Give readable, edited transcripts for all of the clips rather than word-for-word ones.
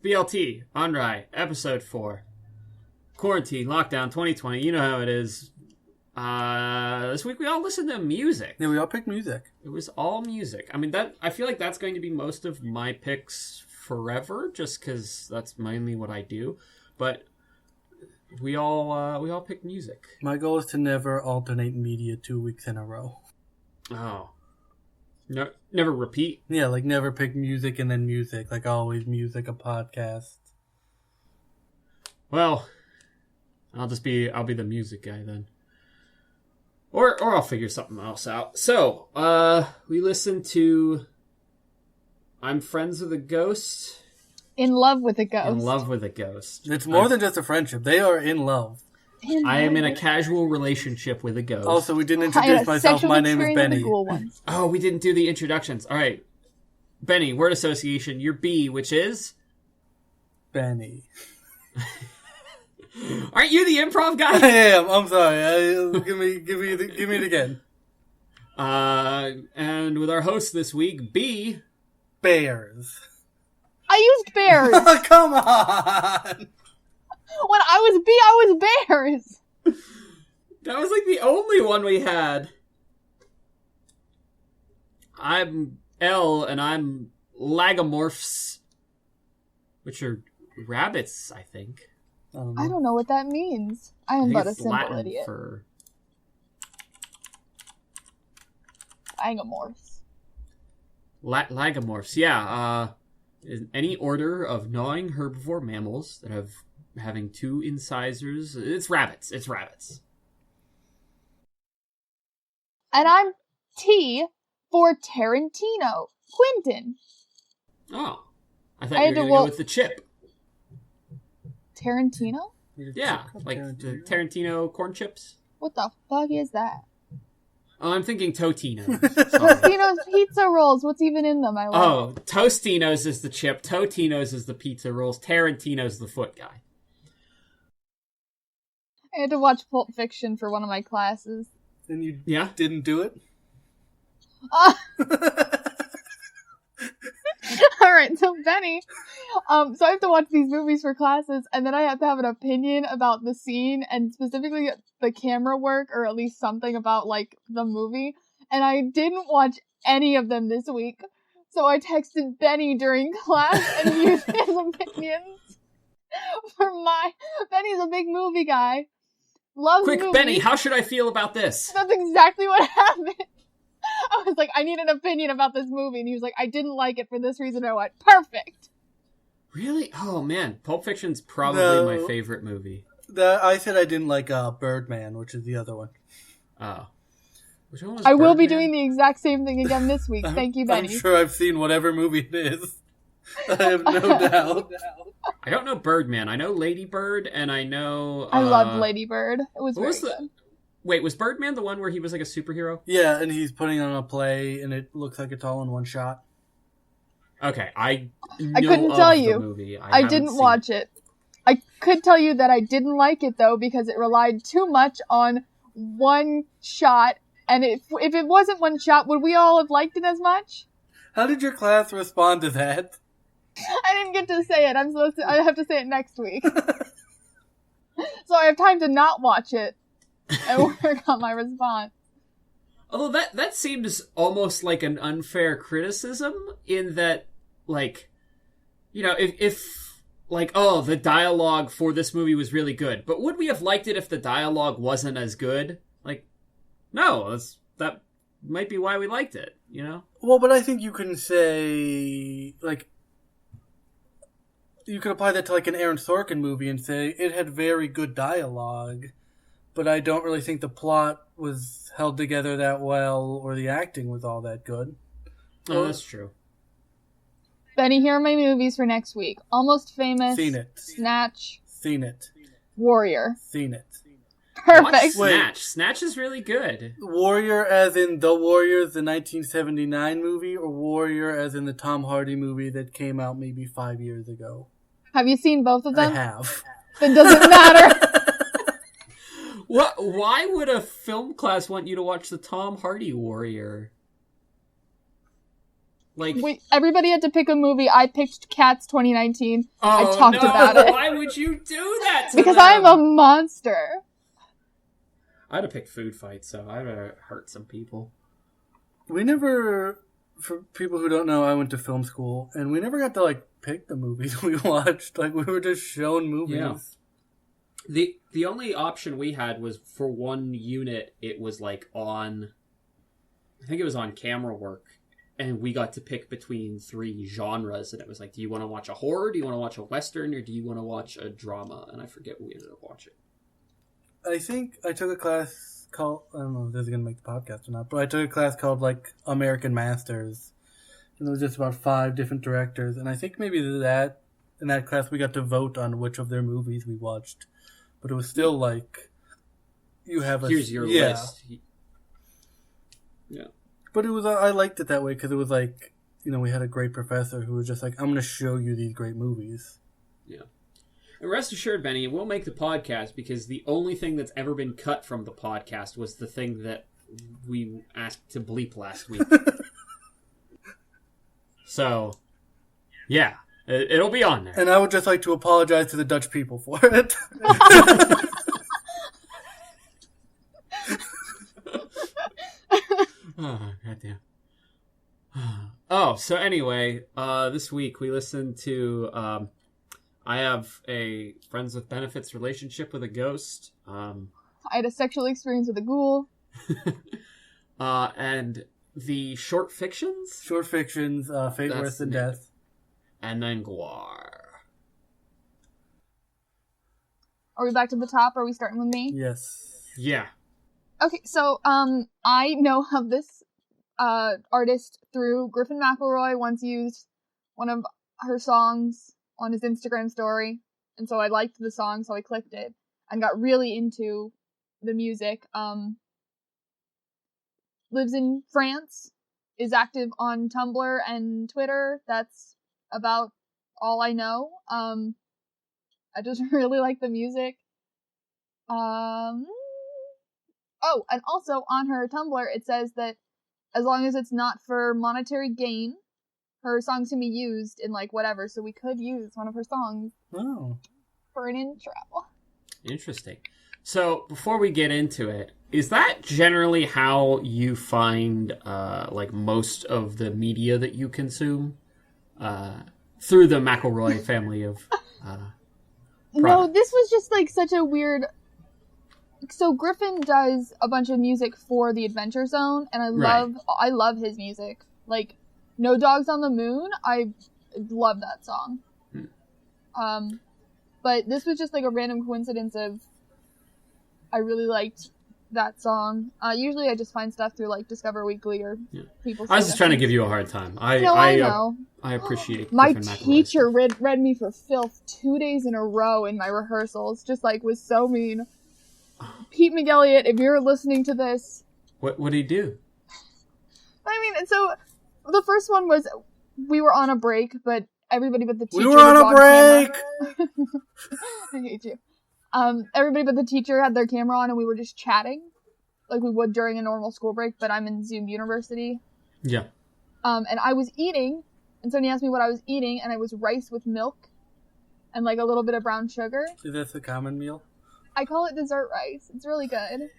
BLT, on Rye, episode 4. Quarantine, lockdown, 2020, you know how it is. This week we all listened to music. Yeah, we all picked music. It was all music. I mean, I feel like that's going to be most of my picks forever, just because that's mainly what I do. But we all picked music. My goal is to never alternate media 2 weeks in a row. Oh. No, never repeat? Yeah, like never pick music and then music. Like always music, a podcast. Well, I'll be the music guy then. Or I'll figure something else out. So, we listened to I'm Friends with a Ghost. In Love with a Ghost. In Love with a Ghost. It's more than just a friendship. They are in love. I am in a casual relationship with a ghost. Also, we didn't introduce myself. My name is Benny. Oh, we didn't do the introductions. All right. Benny, word association. You're B, which is? Benny. Aren't you the improv guy? I am. I'm sorry. Give me it again. And with our host this week, B. Bears. I used bears. Come on. When I was B, I was bears. That was like the only one we had. I'm L, and I'm lagomorphs, which are rabbits, I think. I don't know what that means. I am but a simple Latin idiot. For... Lagomorphs. Lagomorphs, yeah. In any order of gnawing herbivore mammals that have having two incisors. It's rabbits. And I'm T for Tarantino. Quentin. Oh. I thought you were going to go with the chip. Tarantino? Yeah, like the Tarantino corn chips. What the fuck is that? Oh, I'm thinking Totino's. Totino's pizza rolls. What's even in them? I love. Oh, Tostino's is the chip. Totino's is the pizza rolls. Tarantino's the foot guy. I had to watch Pulp Fiction for one of my classes. And you Yeah? didn't do it? Alright, so Benny, so I have to watch these movies for classes, and then I have to have an opinion about the scene, and specifically the camera work, or at least something about, like, the movie, and I didn't watch any of them this week, so I texted Benny during class and used his opinions for Benny's a big movie guy. Loves Quick, movies. Benny, how should I feel about this? That's exactly what happened. I was like, I need an opinion about this movie. And he was like, I didn't like it for this reason. I went, perfect. Really? Oh, man. Pulp Fiction's probably my favorite movie. I said I didn't like Birdman, which is the other one. Oh. Which one was I will be Birdman? doing the exact same thing again this week. Thank you, Benny. I'm sure I've seen whatever movie it is. I have no doubt. I don't know Birdman. I know Lady Bird, and I know... I loved Lady Bird. It was very good. Wait, was Birdman the one where he was like a superhero? Yeah, and he's putting on a play, and it looks like it's all in one shot. Okay, I couldn't tell you. The movie. I didn't watch it. I could tell you that I didn't like it, though, because it relied too much on one shot, and if it wasn't one shot, would we all have liked it as much? How did your class respond to that? I didn't get to say it. I have to say it next week. So I have time to not watch it and work on my response. Although that seems almost like an unfair criticism in that, like, you know, if like, oh, the dialogue for this movie was really good, but would we have liked it if the dialogue wasn't as good? Like, no, that might be why we liked it, you know? Well, but I think you can say, like, you could apply that to, like, an Aaron Sorkin movie and say it had very good dialogue, but I don't really think the plot was held together that well or the acting was all that good. Oh, that's true. Benny, here are my movies for next week. Almost Famous. Seen it. Snatch. Seen it. Warrior. Seen it. Perfect. Snatch. Snatch is really good. Warrior as in The Warriors, the 1979 movie, or Warrior as in the Tom Hardy movie that came out maybe 5 years ago? Have you seen both of them? I have. Then doesn't matter. What? Why would a film class want you to watch the Tom Hardy Warrior? Like, everybody had to pick a movie. I picked Cats 2019. oh, I talked about it. Why would you do that to Because them? I'm a monster. I'd have picked Food Fight, so I'd have hurt some people. We never, for people who don't know, I went to film school, and we never got to, like, pick the movies we watched. Like, we were just shown movies. Yeah. The only option we had was for one unit, it was, like, on... I think it was on Camera Work, and we got to pick between 3 genres, and it was like, do you want to watch a horror, do you want to watch a western, or do you want to watch a drama? And I forget what we ended up watching. I think I took a class called, I don't know if this is going to make the podcast or not, but I took a class called, like, American Masters. And it was just about 5 different directors. And I think maybe in that class we got to vote on which of their movies we watched. But it was still like, you have a... Here's your list. Yeah. But it was, I liked it that way because it was like, you know, we had a great professor who was just like, I'm going to show you these great movies. Yeah. And rest assured, Benny, we'll make the podcast because the only thing that's ever been cut from the podcast was the thing that we asked to bleep last week. So, yeah, it'll be on there. And I would just like to apologize to the Dutch people for it. Oh, goddamn. Oh, so anyway, this week we listened to... I have a friends with benefits relationship with a ghost. I had a sexual experience with a ghoul. And the short fictions? Short fictions, Fate Worse Than Death. And then Guar. Are we back to the top? Are we starting with me? Yes. Yeah. Okay, so I know of this artist through Griffin McElroy once used one of her songs on his Instagram story, and so I liked the song, so I clicked it and got really into the music. Lives in France, is active on Tumblr and Twitter. That's about all I know. I just really like the music. Oh, and also on her Tumblr, it says that as long as it's not for monetary gain, her songs can be used in, like, whatever, so we could use one of her songs for an intro. Interesting. So, before we get into it, is that generally how you find, like, most of the media that you consume? Through the McElroy family of No, this was just, like, such a weird... So, Griffin does a bunch of music for the Adventure Zone, and I love his music. Like, No Dogs on the Moon, I love that song. But this was just, like, a random coincidence of I really liked that song. Usually I just find stuff through, like, Discover Weekly or people. I was just trying to give you a hard time. I know. I appreciate my Griffin McElroy. teacher read me for filth 2 days in a row in my rehearsals. Just, like, was so mean. Pete McElliott, if you're listening to this... What did he do? I mean, so the first one was we were on a break, but everybody but the teacher We were on a break! I hate you. Everybody but the teacher had their camera on and we were just chatting like we would during a normal school break, but I'm in Zoom University. Yeah. And I was eating, and somebody asked me what I was eating, and it was rice with milk and, like, a little bit of brown sugar. Is that the common meal? I call it dessert rice. It's really good.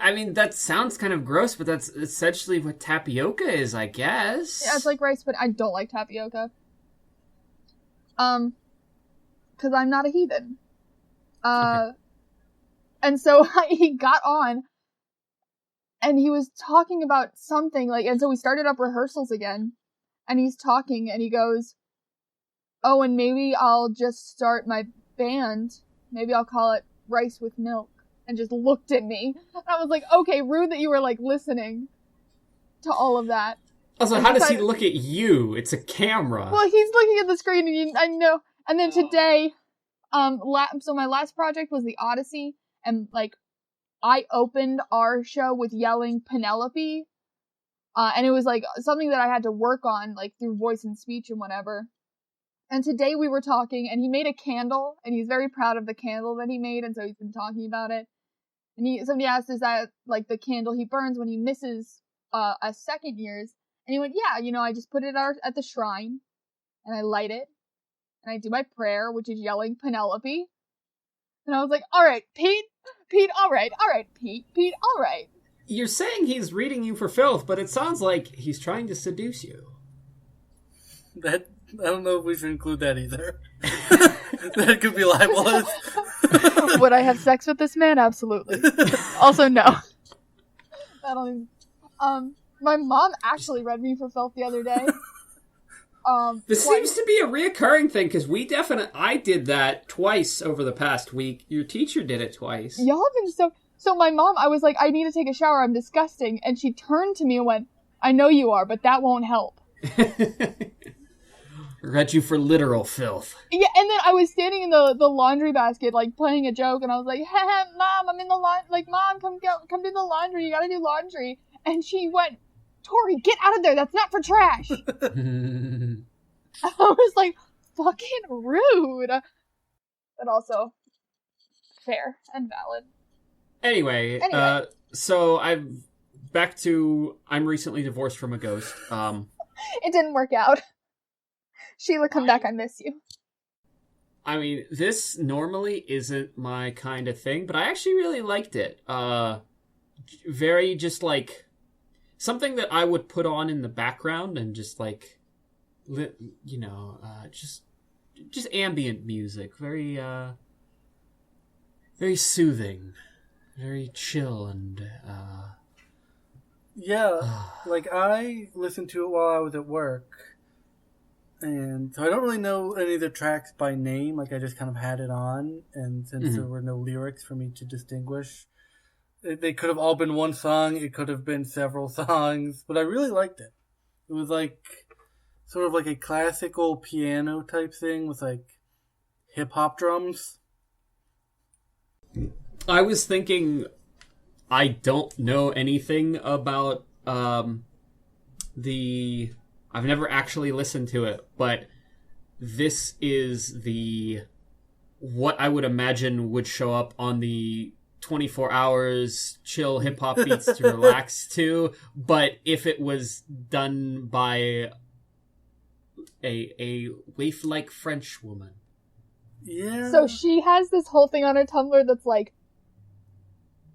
I mean, that sounds kind of gross, but that's essentially what tapioca is, I guess. Yeah, it's like rice, but I don't like tapioca. Because I'm not a heathen. Okay. And so he got on, and he was talking about something, like, and so we started up rehearsals again, and he's talking, and he goes, oh, and maybe I'll just start my band. Maybe I'll call it Rice with Milk. And just looked at me. And I was like, okay, rude that you were, like, listening to all of that. Also, and how does he look at you? It's a camera. Well, he's looking at the screen, and I know. And then today, so my last project was the Odyssey, and, like, I opened our show with yelling Penelope, and it was, like, something that I had to work on, like, through voice and speech and whatever. And today we were talking, and he made a candle, and he's very proud of the candle that he made, and so he's been talking about it. And somebody asked, is that, like, the candle he burns when he misses a second year's? And he went, yeah, I just put it at the shrine, and I light it, and I do my prayer, which is yelling Penelope. And I was like, all right, Pete, all right, Pete, all right. You're saying he's reading you for filth, but it sounds like he's trying to seduce you. I don't know if we should include that either. That could be libelous. Would I have sex with this man? Absolutely. Also, no. I don't even... my mom actually read me for filth the other day. This seems to be a reoccurring thing, because I did that twice over the past week. Your teacher did it twice. Y'all have been so my mom, I was like, I need to take a shower, I'm disgusting. And she turned to me and went, I know you are, but that won't help. Read you for literal filth. Yeah, and then I was standing in the laundry basket, like, playing a joke, and I was like, hey, Mom, I'm in the Mom, come do the laundry, you gotta do laundry. And she went, Tori, get out of there, that's not for trash. I was like, fucking rude. But also, fair and valid. Anyway. So I'm recently divorced from a ghost. It didn't work out. Sheila, come back, I miss you. I mean, this normally isn't my kind of thing, but I actually really liked it. Very just like something that I would put on in the background and just like, just ambient music. Very, very soothing, very chill, and yeah, like I listened to it while I was at work. And so I don't really know any of the tracks by name. Like I just kind of had it on, and since there were no lyrics for me to distinguish, they could have all been one song. It could have been several songs, but I really liked it. It was like sort of like a classical piano type thing with like hip hop drums. I was thinking, I don't know anything about I've never actually listened to it, but this is what I would imagine would show up on the 24 hours chill hip-hop beats to relax to, but if it was done by a waif-like French woman. Yeah. So she has this whole thing on her Tumblr that's like,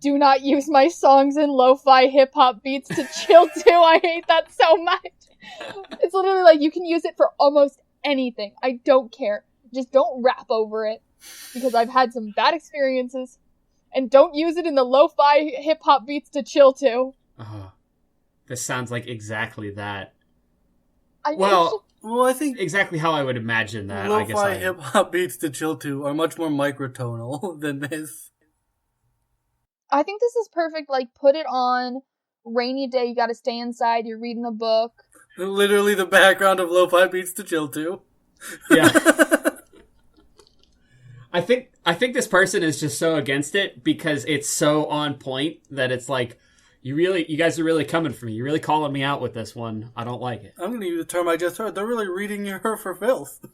do not use my songs in lo-fi hip-hop beats to chill to. I hate that so much. It's literally like, you can use it for almost anything. I don't care. Just don't rap over it. Because I've had some bad experiences. And don't use it in the lo-fi hip-hop beats to chill to. This sounds like exactly that. Well, I think exactly how I would imagine that. Lo-fi hip-hop beats to chill to are much more microtonal than this. I think this is perfect. Like, put it on rainy day, you gotta stay inside, you're reading a book. Literally the background of lo-fi beats to chill to. Yeah. I think this person is just so against it because it's so on point that it's like, you guys are really coming for me. You're really calling me out with this one. I don't like it. I'm going to use the term I just heard. They're really reading her for filth.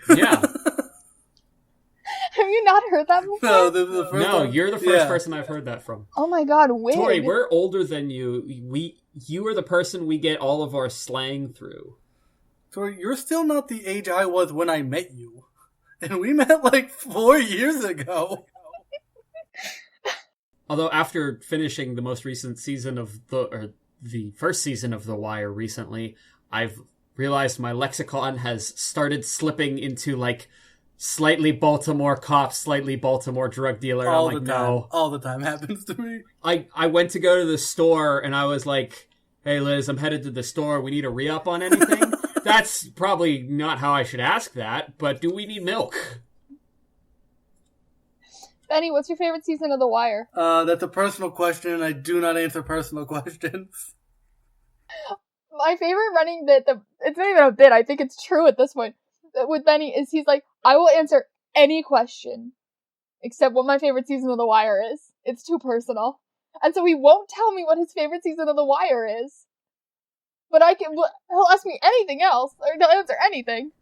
Yeah. Have you not heard that before? No, the first no, time. You're the first person I've heard that from. Oh my god, wait. Tori, we're older than you. You are the person we get all of our slang through. Tori, you're still not the age I was when I met you. And we met like 4 years ago. Although after finishing the most recent season of the first season of The Wire recently, I've realized my lexicon has started slipping into like slightly Baltimore cop, slightly Baltimore drug dealer. All I'm the like, time. no. All the time happens to me. I went to go to the store and I was like, hey Liz, I'm headed to the store. We need a re-up on anything? That's probably not how I should ask that, but do we need milk? Benny, what's your favorite season of The Wire? That's a personal question, and I do not answer personal questions. My favorite running bit, it's not even a bit, I think it's true at this point, with Benny, is he's like, I will answer any question, except what my favorite season of The Wire is. It's too personal. And so he won't tell me what his favorite season of The Wire is. But he'll ask me anything else, or he'll answer anything.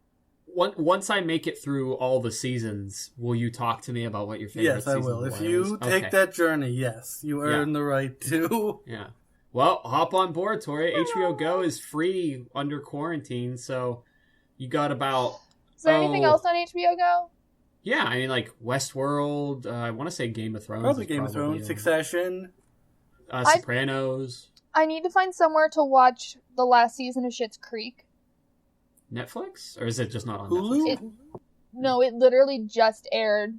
Once I make it through all the seasons, will you talk to me about what your favorite season of The Wire is? Yes, I will. If you take that journey, yes, you earn the right to. Yeah. Well, hop on board, Tori. HBO Go is free under quarantine, so you got about... Is there anything else on HBO Go? Yeah, I mean, like, Westworld, I want to say Game of Thrones. Probably Game of Thrones, Succession. Sopranos. I need to find somewhere to watch the last season of Schitt's Creek. Netflix? Or is it just not on Hulu? Netflix? No, it literally just aired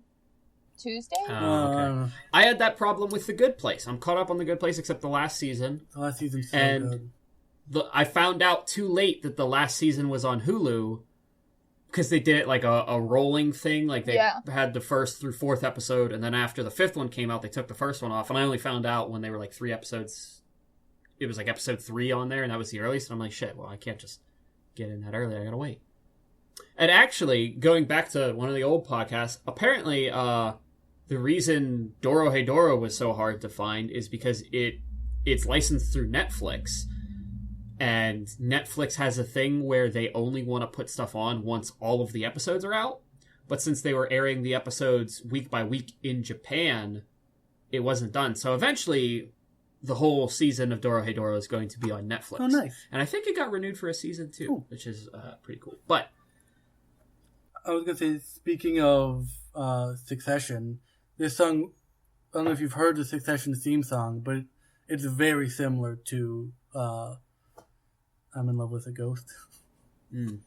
Tuesday. Oh, okay. I had that problem with The Good Place. I'm caught up on The Good Place except the last season. The last season's so and good. I found out too late that the last season was on Hulu because they did it like a rolling thing. Like they had the first through fourth episode, and then after the fifth one came out, they took the first one off. And I only found out when they were like 3 episodes. It was like episode 3 on there, and that was the earliest. And I'm like, shit, well, I can't just get in that early. I gotta wait. And actually, going back to one of the old podcasts, apparently the reason Doro Hey Doro was so hard to find is because it's licensed through Netflix. And Netflix has a thing where they only want to put stuff on once all of the episodes are out. But since they were airing the episodes week by week in Japan, it wasn't done. So eventually, the whole season of Doro Hey Doro is going to be on Netflix. Oh, nice. And I think it got renewed for a season 2, which is pretty cool. But I was going to say, speaking of Succession, this song, I don't know if you've heard the Succession theme song, but it's very similar to I'm in Love with a Ghost. Mm.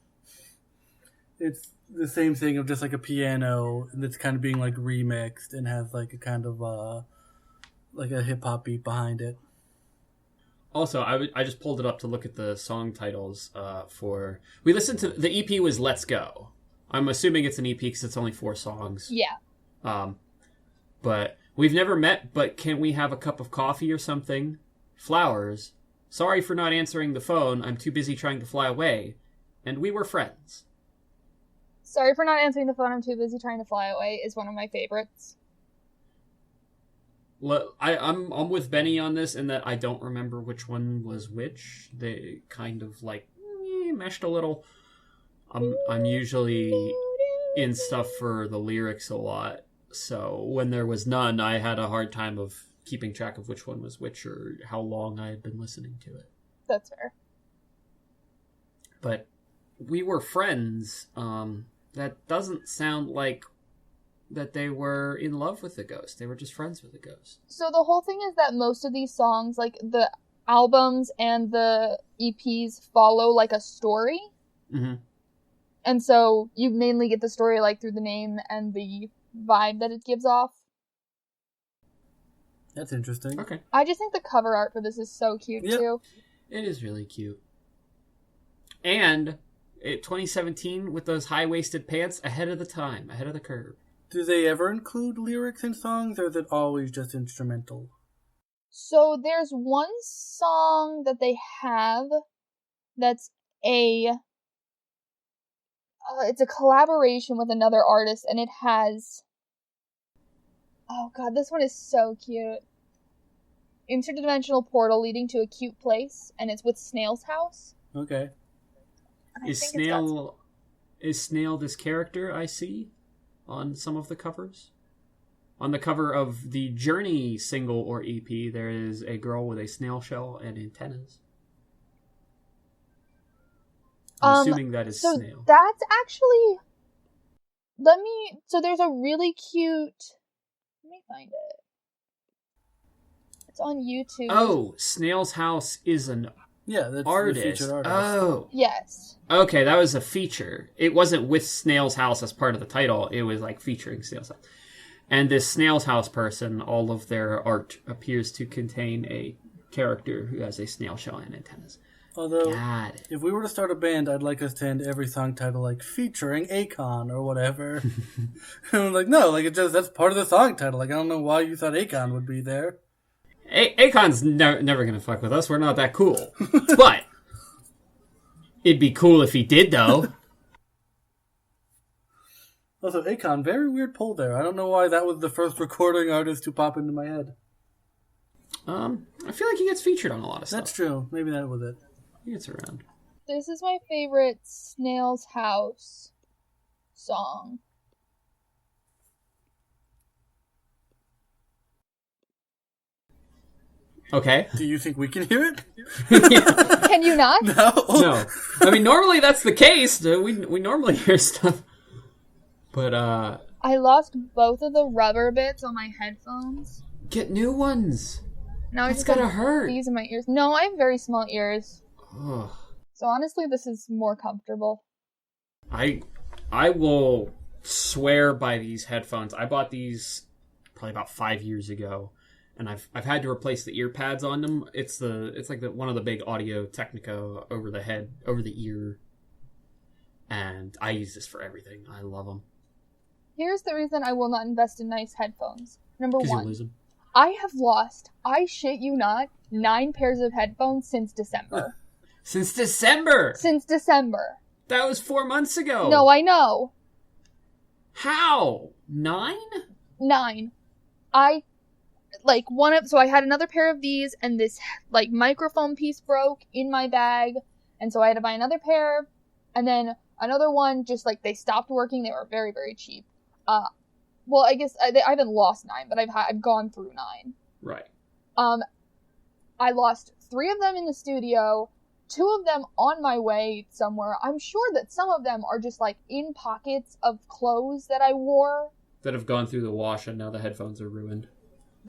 It's the same thing of just like a piano that's kind of being like remixed and has like a kind of like a hip hop beat behind it. Also, I just pulled it up to look at the song titles for... We listened to... The EP was Let's Go. I'm assuming it's an EP because it's only 4 songs. Yeah. But we've never met, but can we have a cup of coffee or something? Flowers. Sorry for not answering the phone. I'm too busy trying to fly away. And we were friends. Sorry for not answering the phone. I'm too busy trying to fly away is one of my favorites. I'm with Benny on this in that I don't remember which one was which. They kind of like meshed a little. I'm usually in stuff for the lyrics a lot, so when there was none, I had a hard time of keeping track of which one was which or how long I had been listening to it. That's fair. But we were friends. That doesn't sound like that they were in love with the ghost. They were just friends with the ghost. So the whole thing is that most of these songs, like the albums and the EPs, follow like a story. Mm-hmm. And so you mainly get the story like through the name and the vibe that it gives off. That's interesting. Okay. I just think the cover art for this is so cute too. It is really cute. And 2017 with those high-waisted pants, ahead of the time, ahead of the curve. Do they ever include lyrics in songs, or is it always just instrumental? So there's one song that they have that's it's a collaboration with another artist, and it has... Oh god, this one is so cute. Interdimensional portal leading to a cute place, and it's with Snail's House. Okay. Is Snail this character I see on some of the covers? On the cover of the Journey single or EP, there is a girl with a snail shell and antennas. I'm assuming that is Snail. That's actually... So there's a really cute... Let me find it. It's on YouTube. Oh, Snail's House is an that's artist. The featured artist. Oh. Yes. Okay, that was a feature. It wasn't with Snail's House as part of the title. It was like featuring Snail's House. And this Snail's House person, all of their art appears to contain a character who has a snail shell and antennas. Although, if we were to start a band, I'd like us to end every song title like featuring Akon or whatever. And I'm like, no, like that's part of the song title. Like, I don't know why you thought Akon would be there. Akon's never gonna fuck with us. We're not that cool. But it'd be cool if he did, though. Also, Akon, very weird pull there. I don't know why that was the first recording artist to pop into my head. I feel like he gets featured on a lot of stuff. That's true. Maybe that was it. He gets around. This is my favorite Snail's House song. Okay. Do you think we can hear it? Can you not? No. I mean, normally that's the case. We normally hear stuff. But, I lost both of the rubber bits on my headphones. get new ones. Now I It's just gotta have hurt. these in my ears. No, I have very small ears. Ugh. So honestly, this is more comfortable. I will swear by these headphones. I bought these probably about 5 years ago, and I've had to replace the ear pads on them. It's like one of the big Audio Technica over the ear, and I use this for everything. I love them. Here's the reason I will not invest in nice headphones. Number 'Cause you one, lose them. I have lost, I shit you not, 9 pairs of headphones since December. Since December. Since December. That was 4 months ago. No, I know. How? 9? 9. So I had another pair of these, and this, microphone piece broke in my bag, and so I had to buy another pair, and then another one, just, they stopped working. They were very, very cheap. Well, I guess I haven't lost 9, but I've gone through 9. Right. I lost 3 of them in the studio, 2 of them on my way somewhere. I'm sure that some of them are just, in pockets of clothes that I wore. That have gone through the wash, and now the headphones are ruined.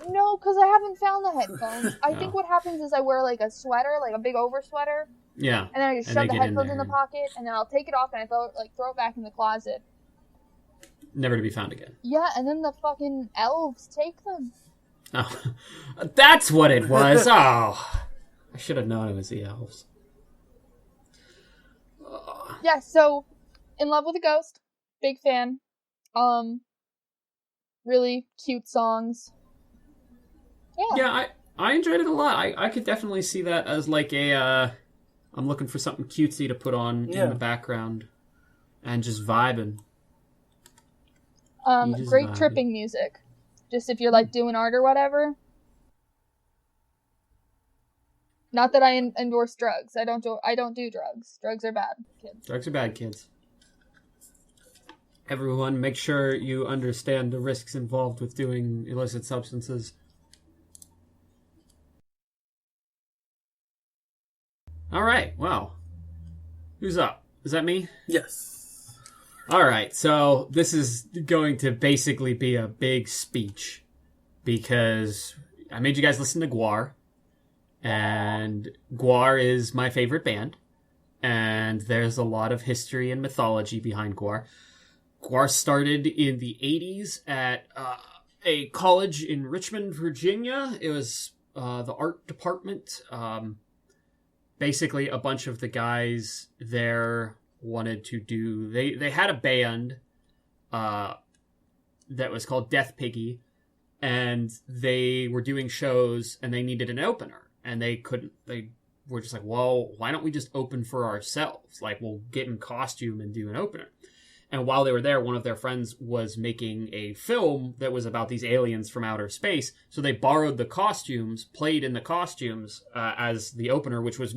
No, because I haven't found the headphones. I think what happens is I wear, a sweater, a big over sweater. Yeah. And then I just shove the headphones in the pocket, and then I'll take it off, and I throw it back in the closet. Never to be found again. Yeah, and then the fucking elves take them. Oh, that's what it was. Oh, I should have known it was the elves. Yeah, so, In Love with a Ghost. Big fan. Really cute songs. Yeah, I enjoyed it a lot. I could definitely see that as I'm looking for something cutesy to put on in the background and just vibing. Great vibing. tripping music. Just if you're doing art or whatever. Not that I endorse drugs. I don't do drugs. Drugs are bad, kids. Drugs are bad, kids. Everyone, make sure you understand the risks involved with doing illicit substances. All right, well, who's up? Is that me? Yes. All right, so this is going to basically be a big speech because I made you guys listen to Gwar, and Gwar is my favorite band, and there's a lot of history and mythology behind Gwar. Gwar started in the 80s at a college in Richmond, Virginia. It was the art department. Basically, a bunch of the guys there wanted to do... They had a band that was called Death Piggy, and they were doing shows, and they needed an opener. And they were just like, well, why don't we just open for ourselves? We'll get in costume and do an opener. And while they were there, one of their friends was making a film that was about these aliens from outer space. So they borrowed the costumes, played in the costumes as the opener, which was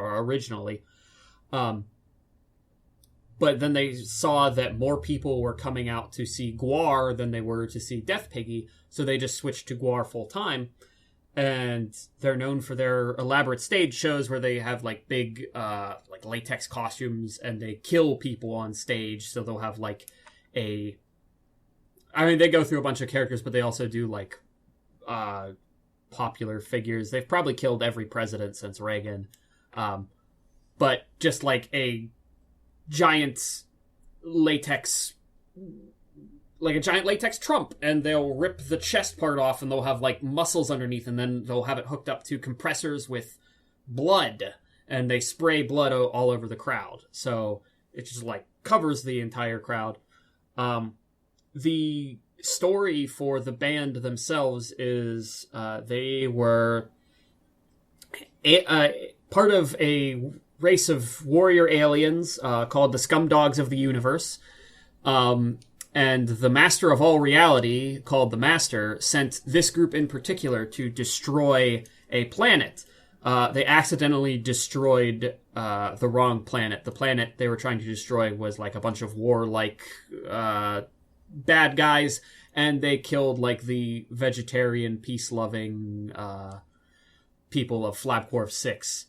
originally. But then they saw that more people were coming out to see Gwar than they were to see Death Piggy. So they just switched to Gwar full time. And they're known for their elaborate stage shows where they have big latex costumes and they kill people on stage. So they'll have they go through a bunch of characters, but they also do popular figures. They've probably killed every president since Reagan. But just a giant latex... a giant latex Trump, and they'll rip the chest part off and they'll have muscles underneath, and then they'll have it hooked up to compressors with blood, and they spray blood all over the crowd. So it just covers the entire crowd. The story for the band themselves is they were part of a race of warrior aliens called the Scumdogs of the Universe. And the master of all reality, called the Master, sent this group in particular to destroy a planet. They accidentally destroyed the wrong planet. The planet they were trying to destroy was a bunch of warlike bad guys, and they killed like the vegetarian, peace-loving people of Flabcorp 6.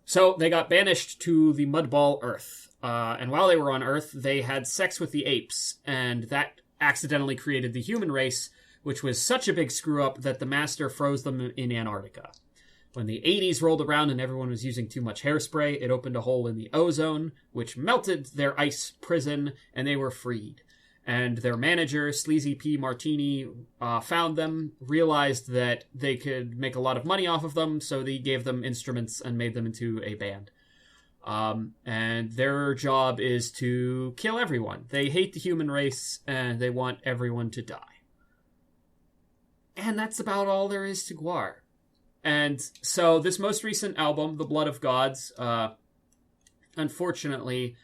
So they got banished to the Mudball Earth. And while they were on Earth, they had sex with the apes, and that accidentally created the human race, which was such a big screw-up that the Master froze them in Antarctica. When the 80s rolled around and everyone was using too much hairspray, it opened a hole in the ozone, which melted their ice prison, and they were freed. And their manager, Sleazy P. Martini, found them, realized that they could make a lot of money off of them, so they gave them instruments and made them into a band. And their job is to kill everyone. They hate the human race, and they want everyone to die. And that's about all there is to Gwar. And so this most recent album, The Blood of Gods, unfortunately,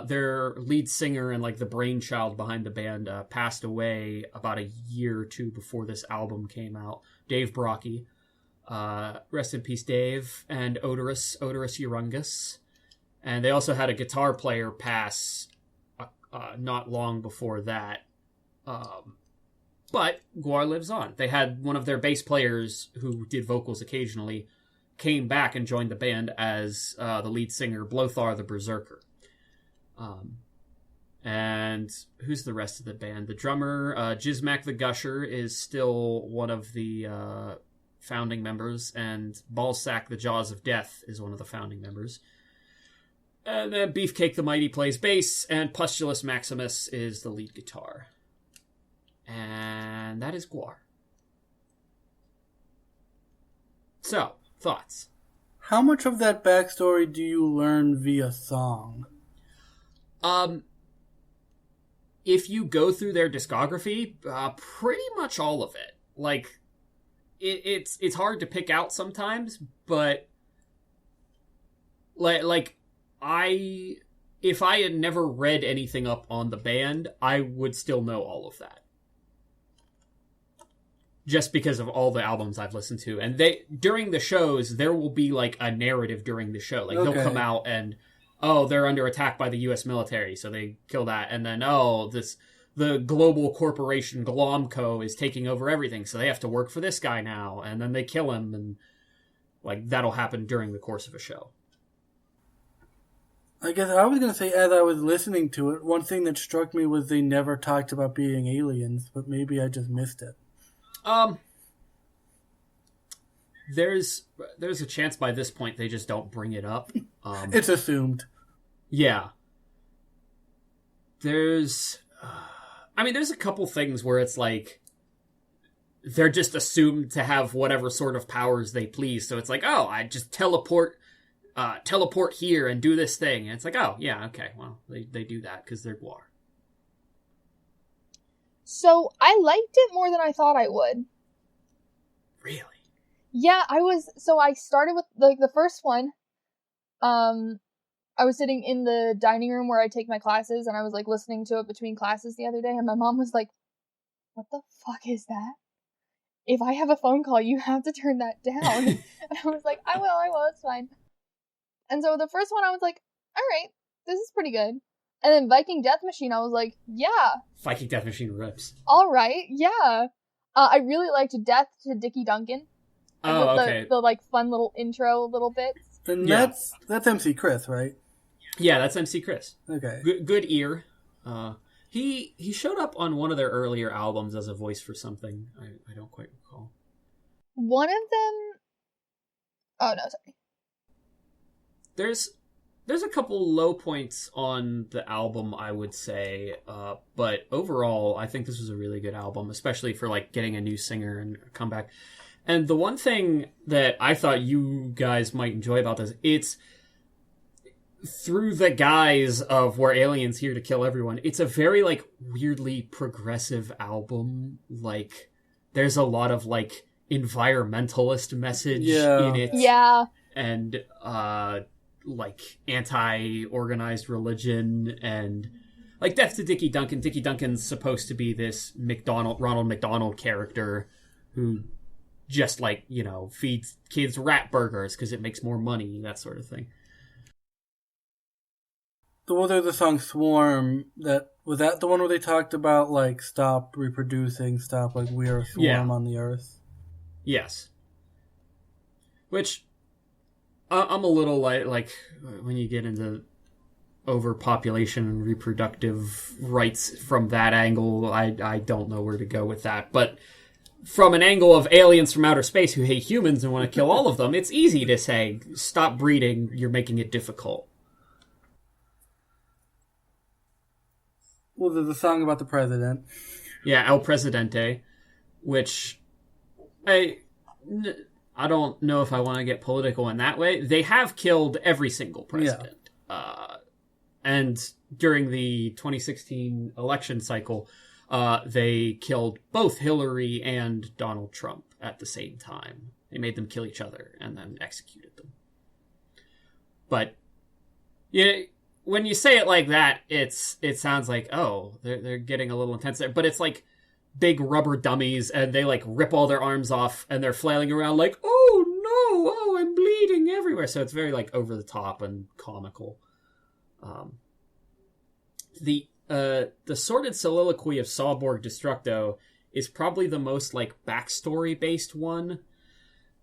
their lead singer and like the brainchild behind the band passed away about a year or two before this album came out. Dave Brocky. Rest in peace, Dave. And Odorous Urungus. And they also had a guitar player pass not long before that. But Gwar lives on. They had one of their bass players who did vocals occasionally came back and joined the band as the lead singer, Blothar the Berserker. And who's the rest of the band? The drummer, Jizmak the Gusher, is still one of the founding members, and Ballsack the Jaws of Death is one of the founding members. And then Beefcake the Mighty plays bass, and Pustulus Maximus is the lead guitar. And that is Gwar. So, thoughts? How much of that backstory do you learn via song? If you go through their discography, pretty much all of it. Like, it's hard to pick out sometimes, but if I had never read anything up on the band, I would still know all of that. Just because of all the albums I've listened to. And during the shows, there will be like a narrative during the show. Like they'll come out and, they're under attack by the US military, so they kill that. And then, the global corporation Glomco is taking over everything, so they have to work for this guy now. And then they kill him, and like that'll happen during the course of a show. I guess I was going to say, as I was listening to it, one thing that struck me was they never talked about being aliens, but maybe I just missed it. There's a chance by this point they just don't bring it up. It's assumed. Yeah. There's a couple things where it's like they're just assumed to have whatever sort of powers they please. So it's like, I just teleport here and do this thing. And it's like, yeah, okay, well, they do that because they're Gwar. So, I liked it more than I thought I would. Really? Yeah, I started with, like, the first one. I was sitting in the dining room where I take my classes, and I was, like, listening to it between classes the other day, and my mom was like, what the fuck is that? If I have a phone call, you have to turn that down. And I was like, I will, it's fine. And so the first one, I was like, alright, this is pretty good. And then Viking Death Machine, I was like, yeah. Viking Death Machine rips. Alright, yeah. I really liked Death to Dickie Duncan. Okay. The like fun little intro little bits. And that's MC Chris, right? Yeah, that's MC Chris. Okay. Good ear. He showed up on one of their earlier albums as a voice for something. I don't quite recall. One of them... Oh, no, sorry. There's a couple low points on the album, I would say, but overall, I think this was a really good album, especially for like getting a new singer and a comeback. And the one thing that I thought you guys might enjoy about this, it's through the guise of we're aliens here to kill everyone. It's a very like weirdly progressive album. Like there's a lot of like environmentalist message in it. Yeah. And like anti-organized religion and like Death to Dickie Duncan. Dickie Duncan's supposed to be this Ronald McDonald character who just like, feeds kids rat burgers because it makes more money, that sort of thing. the song Swarm, was that the one where they talked about, like, stop reproducing, stop, like, we are a swarm on the earth? Yes. Which, I'm a little like, when you get into overpopulation and reproductive rights from that angle, I don't know where to go with that. But from an angle of aliens from outer space who hate humans and want to kill all of them, it's easy to say, stop breeding, you're making it difficult. Well, there's a song about the president. Yeah, El Presidente, which I don't know if I want to get political in that way. They have killed every single president. Yeah. And during the 2016 election cycle, they killed both Hillary and Donald Trump at the same time. They made them kill each other and then executed them. But yeah, when you say it like that, it sounds like, oh, they're getting a little intense there. But it's like big rubber dummies, and they like rip all their arms off, and they're flailing around like, oh no, oh, I'm bleeding everywhere. So it's very like over the top and comical. The sordid soliloquy of Sawborg Destructo is probably the most like backstory based one.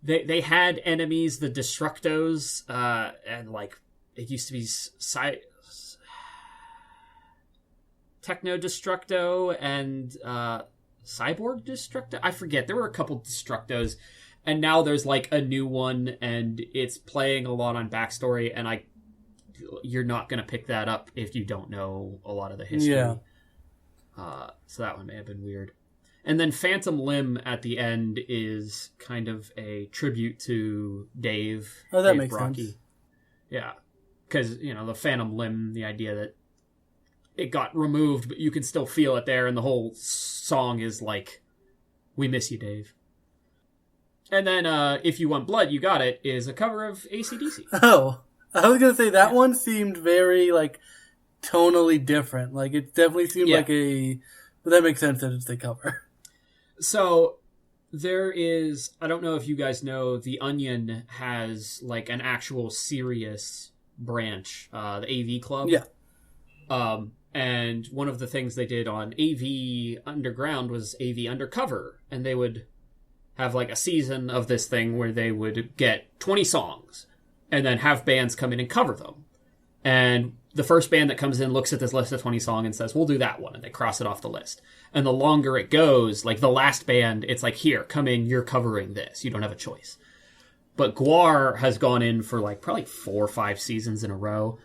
They had enemies, the Destructos, and like it used to be Techno Destructo and Cyborg Destructo. I forget. There were a couple Destructos, and now there's like a new one, and it's playing a lot on backstory, and you're not going to pick that up if you don't know a lot of the history. Yeah. So that one may have been weird. And then Phantom Limb at the end is kind of a tribute to Dave. Oh, that Dave makes Brockie. sense. Yeah. Because, the Phantom Limb, the idea that it got removed, but you can still feel it there, and the whole song is like, we miss you, Dave. And then If You Want Blood, You Got It is a cover of AC/DC. Oh. I was going to say, that one seemed very, like, tonally different. Like, it definitely seemed like but that makes sense that it's a cover. So, there is, I don't know if you guys know, The Onion has, like, an actual serious branch, the AV Club. Yeah. And one of the things they did on AV Underground was AV Undercover. And they would have, like, a season of this thing where they would get 20 songs and then have bands come in and cover them. And the first band that comes in looks at this list of 20 songs and says, we'll do that one. And they cross it off the list. And the longer it goes, like the last band, it's like, here, come in, you're covering this. You don't have a choice. But Gwar has gone in for like probably 4 or 5 seasons in a row.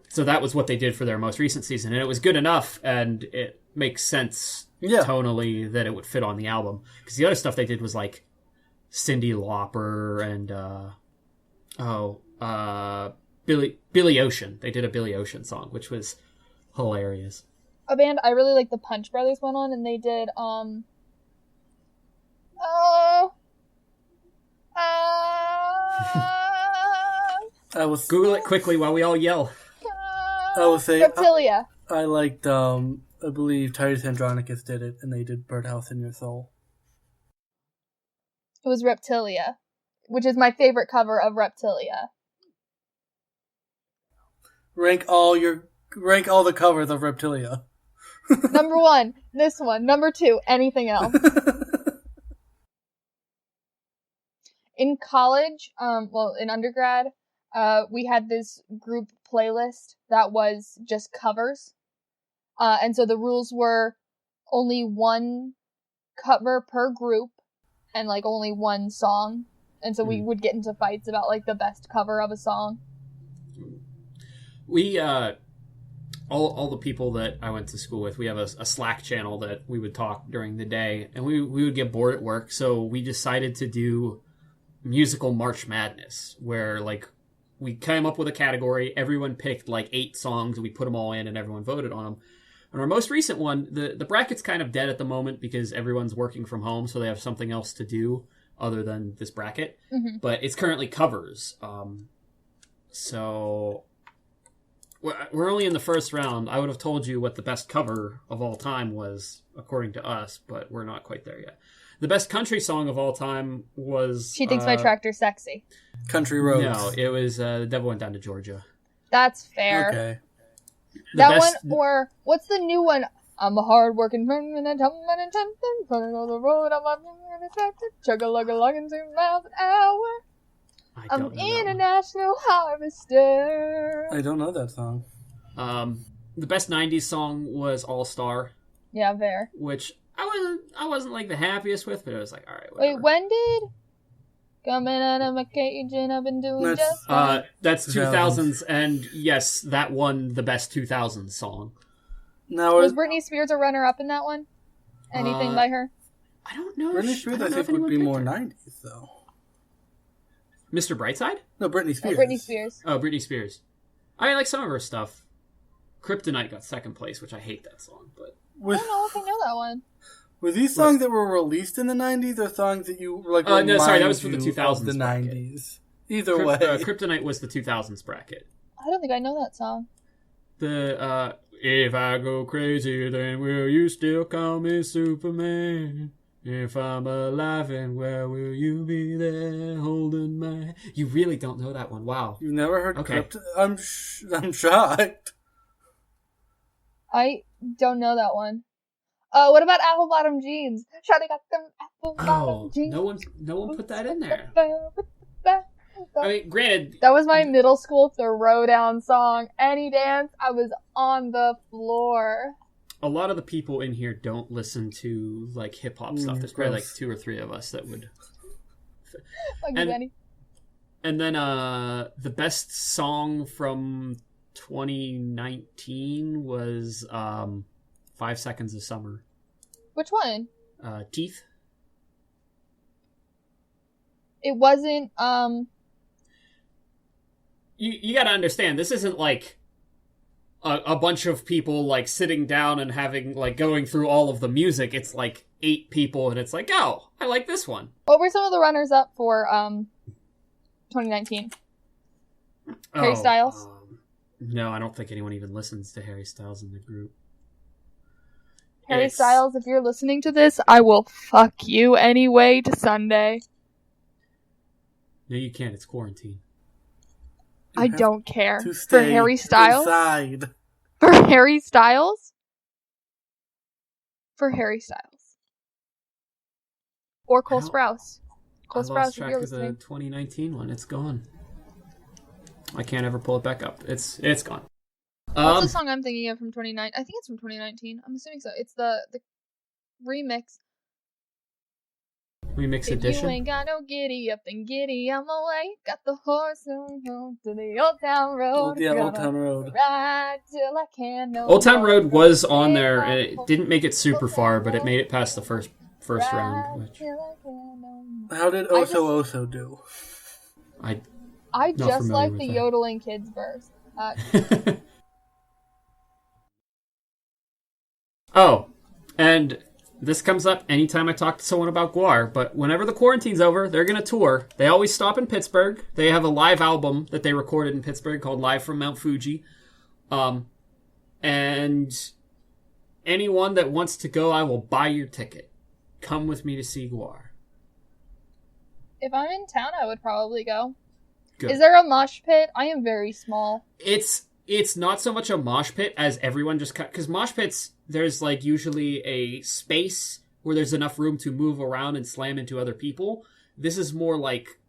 So that was what they did for their most recent season. And it was good enough, and it makes sense tonally that it would fit on the album. Because the other stuff they did was like Cyndi Lauper and... Billy Ocean. They did a Billy Ocean song, which was hilarious. A band I really like, the Punch Brothers, went on, and they did Google it quickly while we all yell. I will say Reptilia. I liked I believe Titus Andronicus did it, and they did Birdhouse in Your Soul. It was Reptilia, which is my favorite cover of Reptilia. Rank all the covers of Reptilia. Number 1, this one. Number 2, anything else. In college, in undergrad, we had this group playlist that was just covers. And so the rules were only one cover per group and like only one song. And so we would get into fights about like the best cover of a song. We, all the people that I went to school with, we have a Slack channel that we would talk during the day, and we would get bored at work, so we decided to do musical March Madness, where, like, we came up with a category, everyone picked, like, 8 songs, and we put them all in, and everyone voted on them. And our most recent one, the bracket's kind of dead at the moment because everyone's working from home, so they have something else to do other than this bracket. Mm-hmm. But it's currently covers. So we're only in the first round. I would have told you what the best cover of all time was, according to us, but we're not quite there yet. The best country song of all time was... She Thinks My Tractor's Sexy. Country Roads. No, it was The Devil Went Down to Georgia. That's fair. Okay. That one, or what's the new one? I'm a hard-working man and I'm running on the road. I'm chug-a-lug-a-lug 2 miles an hour. I'm an international harvester. I don't know that song. The best 90s song was All Star. Yeah, fair. Which I wasn't like the happiest with, but it was like, all right, whatever. Wait, when did Coming Out of My Cage and I've been doing just fine? That's 2000s, and yes, that won the best 2000s song. Now, was Britney Spears a runner-up in that one? Anything by her? I don't know. Britney Spears, I think, would be more 90s, though. Mr. Brightside? No, Britney Spears. Oh, Britney Spears. Oh, Britney Spears. I like some of her stuff. Kryptonite got second place, which I hate that song, but... I don't know if I know that one. Were these songs that were released in the 90s or songs that you like? No, sorry, that was for the 2000s. The 90s. Either way, Kryptonite was the 2000s bracket. I don't think I know that song. The if I go crazy, then will you still call me Superman? If I'm alive, and where will you be there holding my hand? You really don't know that one. Wow. You've never heard I'm shocked. I don't know that one. What about Apple Bottom Jeans? Shawty got them apple bottom jeans. No one put that in there. I mean, granted, that was my middle school throwdown song. Any dance, I was on the floor. A lot of the people in here don't listen to like hip hop stuff. There's probably like 2 or 3 of us that would. And then the best song from 2019 was 5 Seconds of Summer. Which one? Teeth. It wasn't, You gotta understand, this isn't like a bunch of people like sitting down and having like going through all of the music. It's like 8 people and it's like, oh, I like this one. What were some of the runners up for 2019? Harry Styles? No, I don't think anyone even listens to Harry Styles in the group. Harry Styles, if you're listening to this, I will fuck you anyway to Sunday. No, you can't. It's quarantine. I don't care. For Harry Styles? Inside. For Harry Styles? For Harry Styles. Or Cole Sprouse. Cole Sprouse, if you're listening. I lost track of the 2019 one. It's gone. I can't ever pull it back up. It's gone. What's the song I'm thinking of from 2019? I think it's from 2019. I'm assuming so. It's the remix. Remix if edition? You ain't got no giddy up and giddy on my way. Got the horse on home to the Old Town Road. Old Town Road. Ride till I can no Old Town Road was on there, and it didn't make it super far, but it made it past the first round. Which... How did Oso do? I just like the yodeling kids verse. Oh, and this comes up anytime I talk to someone about Guar, but whenever the quarantine's over, they're going to tour. They always stop in Pittsburgh. They have a live album that they recorded in Pittsburgh called Live from Mount Fuji. And anyone that wants to go, I will buy your ticket. Come with me to see Guar. If I'm in town, I would probably go. Good. Is there a mosh pit? I am very small. It's not so much a mosh pit as everyone just because mosh pits, there's like usually a space where there's enough room to move around and slam into other people. This is more like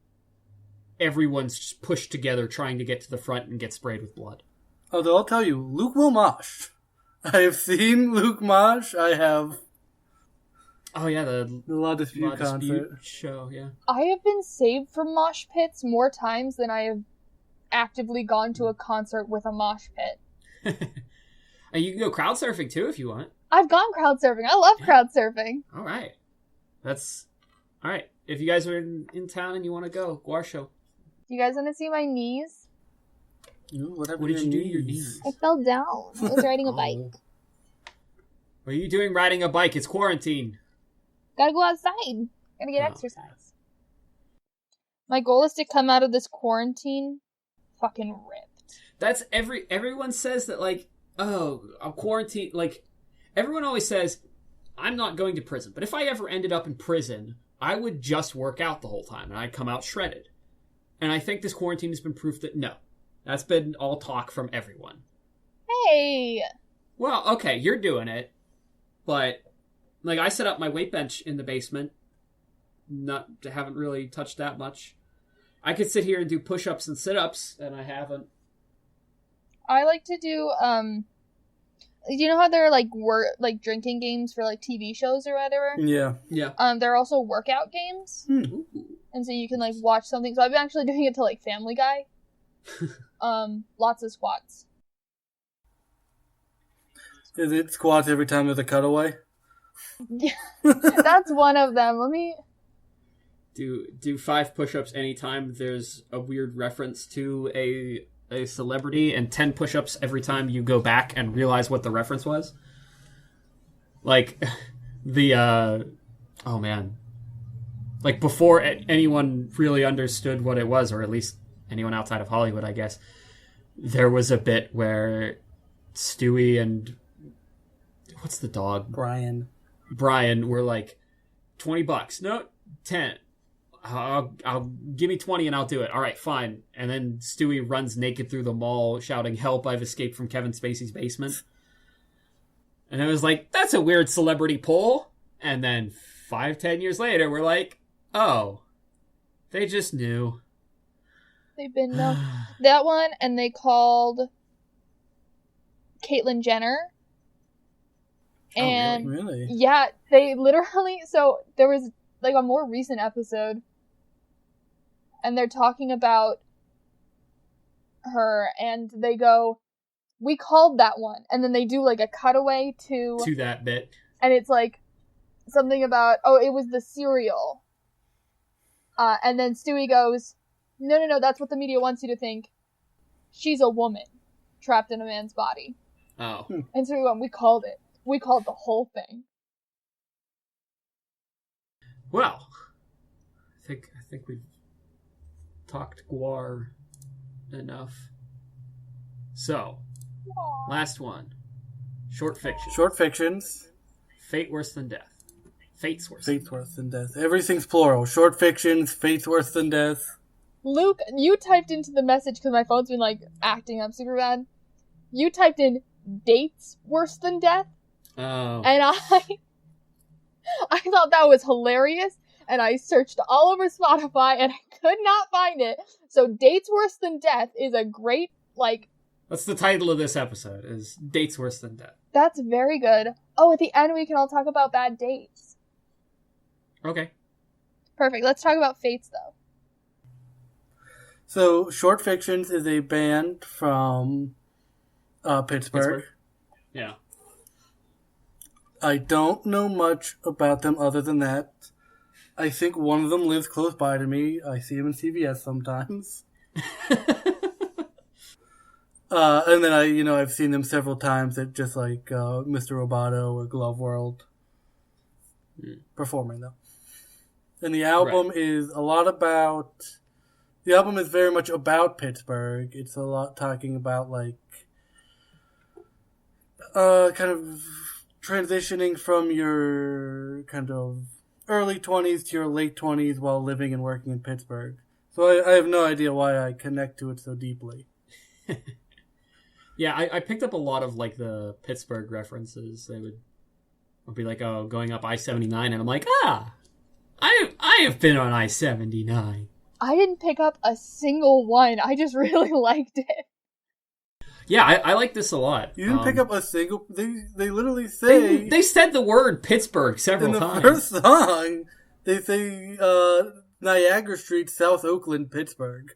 everyone's just pushed together trying to get to the front and get sprayed with blood. Although I'll tell you, Luke will mosh. I have seen Luke mosh. I have. Oh yeah, the La Dispute concert show. Yeah, I have been saved from mosh pits more times than I have actively gone to a concert with a mosh pit. And you can go crowd surfing too if you want. I've gone crowd surfing. I love crowd surfing. All right. If you guys are in town and you want to go, Guar show. Do you guys want to see my knees? What did you do to your knees? I fell down. I was riding a bike. What are you doing riding a bike? It's quarantine. Gotta go outside. Gotta get exercise. My goal is to come out of this quarantine fucking ripped. That's everyone says that, like, oh, I'm quarantined. Like, everyone always says, I'm not going to prison. But if I ever ended up in prison, I would just work out the whole time and I'd come out shredded. And I think this quarantine has been proof that no. That's been all talk from everyone. Hey! Well, okay, you're doing it, but like I set up my weight bench in the basement. Haven't really touched that much. I could sit here and do push-ups and sit-ups, and I haven't. I like to do, you know how there are, like, drinking games for, like, TV shows or whatever? Yeah. There are also workout games. And so you can, like, watch something. So I've been actually doing it to, like, Family Guy. Lots of squats. Is it squats every time there's a cutaway? Yeah. That's one of them. Let me... Do 5 push-ups anytime there's a weird reference to a celebrity, and 10 push-ups every time you go back and realize what the reference was. Like, oh man. Like, before anyone really understood what it was, or at least anyone outside of Hollywood, I guess, there was a bit where Stewie and... What's the dog? Brian were like, $20. No, 10. I'll give me 20 and I'll do it. All right, fine. And then Stewie runs naked through the mall shouting, "Help, I've escaped from Kevin Spacey's basement." And it was like, that's a weird celebrity pull. And then 5-10 years later, we're like, oh, they just knew. They've been, no. That one, and they called Caitlyn Jenner. And, oh, really? Yeah, they literally, so there was, like, a more recent episode, and they're talking about her, and they go, "We called that one," and then they do, like, a cutaway to that bit, and it's, like, something about, oh, it was the cereal, and then Stewie goes, no, that's what the media wants you to think. She's a woman trapped in a man's body. Oh. And so we called it. We called the whole thing. Well, I think we've talked Guar enough. So, last one. Short fiction. Short fictions. Fate worse than death. Fate's worse. Fate's worse than death. Everything's plural. Short fictions, fate's worse than death. Luke, you typed into the message, because my phone's been, like, acting up super bad. You typed in dates worse than death. Oh. And I thought that was hilarious, and I searched all over Spotify, and I could not find it. So dates worse than death is a great, like... That's the title of this episode, is Dates Worse Than Death. That's very good. Oh, at the end we can all talk about bad dates. Okay. Perfect. Let's talk about fates, though. So, Short Fictions is a band from Pittsburgh. Yeah. I don't know much about them other than that. I think one of them lives close by to me. I see him in CVS sometimes. And then I've seen them several times at just like Mr. Roboto or Glove World. Performing though. And the album is a lot about... The album is very much about Pittsburgh. It's a lot talking about like kind of transitioning from your kind of early 20s to your late 20s while living and working in Pittsburgh. So I have no idea why I connect to it so deeply. Yeah, I picked up a lot of like the Pittsburgh references. They would be like, oh, going up I-79, and I'm like, I have been on I-79. I didn't pick up a single one. I just really liked it. Yeah, I like this a lot. You didn't pick up a single... They literally say... They said the word Pittsburgh several times. In the first song, they say Niagara Street, South Oakland, Pittsburgh.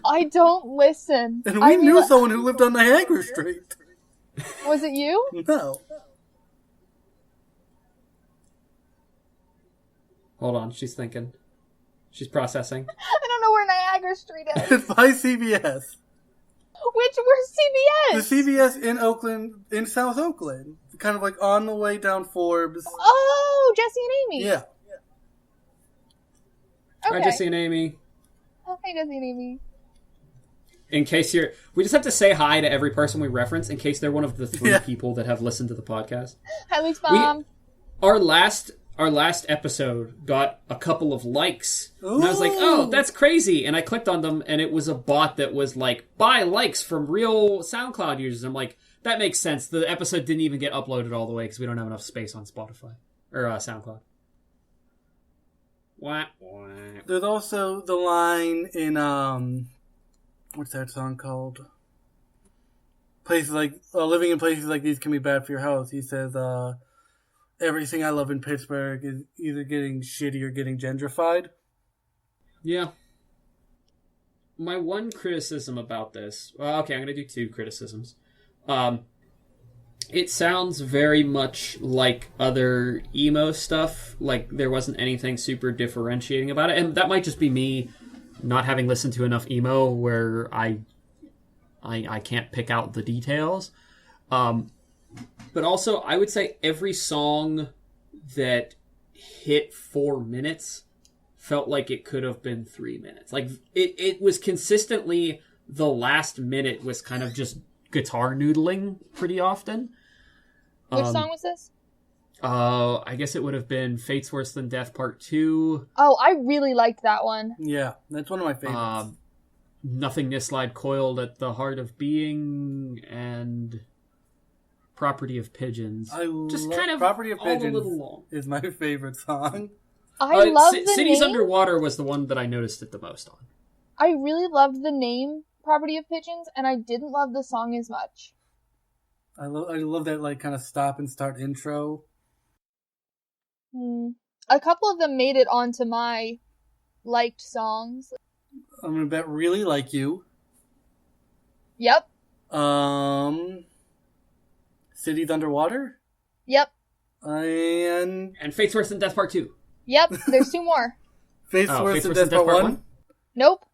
I don't listen. And we knew someone who lived on Niagara Street. Was it you? No. Hold on, she's thinking. She's processing. I don't know where Niagara Street is. It's by CVS. Where's CVS? The CVS in Oakland, in South Oakland. Kind of like on the way down Forbes. Oh, Jesse and Amy. Yeah. Okay. Hi, Jesse and Amy. Hi, Jesse and Amy. In case we just have to say hi to every person we reference in case they're one of the 3 people that have listened to the podcast. Hi, Luke's mom. Our last our last episode got a couple of likes. Ooh. And I was like, oh, that's crazy. And I clicked on them, and it was a bot that was like, buy likes from real SoundCloud users. I'm like, that makes sense. The episode didn't even get uploaded all the way because we don't have enough space on Spotify. Or SoundCloud. Wah, wah. There's also the line in, what's that song called? Places like, living in places like these can be bad for your health. He says, everything I love in Pittsburgh is either getting shitty or getting gentrified. Yeah. My one criticism about this... Well, okay, I'm going to do two criticisms. It sounds very much like other emo stuff. Like, there wasn't anything super differentiating about it. And that might just be me not having listened to enough emo where I can't pick out the details. But also, I would say every song that hit 4 minutes felt like it could have been 3 minutes. Like, it was consistently, the last minute was kind of just guitar noodling pretty often. Which song was this? I guess it would have been Fate's Worse Than Death Part 2. Oh, I really liked that one. Yeah, that's one of my favorites. Nothingness Lied Coiled at the Heart of Being, and Property of Pigeons. Property of Pigeons a little long. Is my favorite song. I love the Cities name. Underwater was the one that I noticed it the most on. I really loved the name Property of Pigeons, and I didn't love the song as much. I love that like kind of stop and start intro. A couple of them made it onto my liked songs. I'm gonna bet Really Like You. Yep. Cities Underwater? Yep. And Fate's Worse Than Death Part 2. Yep, there's two more. Fate's Worse Than Death Part 1? Nope.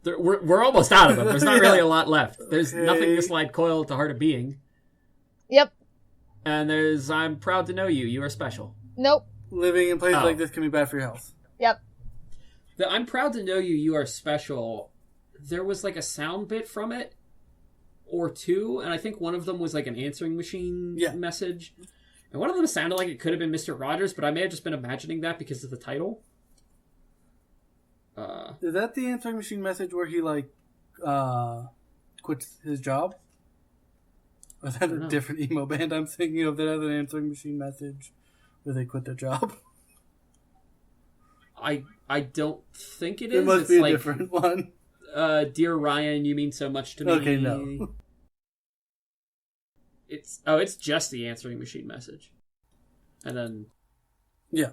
We're almost out of them. There's not really a lot left. There's Nothingness Lied Coiled at the Heart of Being. Yep. And there's I'm Proud to Know You. You Are Special. Nope. Living in places like this can be bad for your health. Yep. The I'm Proud to Know You. You Are Special. There was like a sound bit from it. Or two, and I think one of them was like an answering machine message. And one of them sounded like it could have been Mr. Rogers, but I may have just been imagining that because of the title. Is that the answering machine message where he like quits his job? Or is that a different emo band I'm thinking of that has an answering machine message where they quit their job? I don't think it is. It must be a different one. Dear Ryan, you mean so much to me. Okay, no. It's just the answering machine message. And then... Yeah.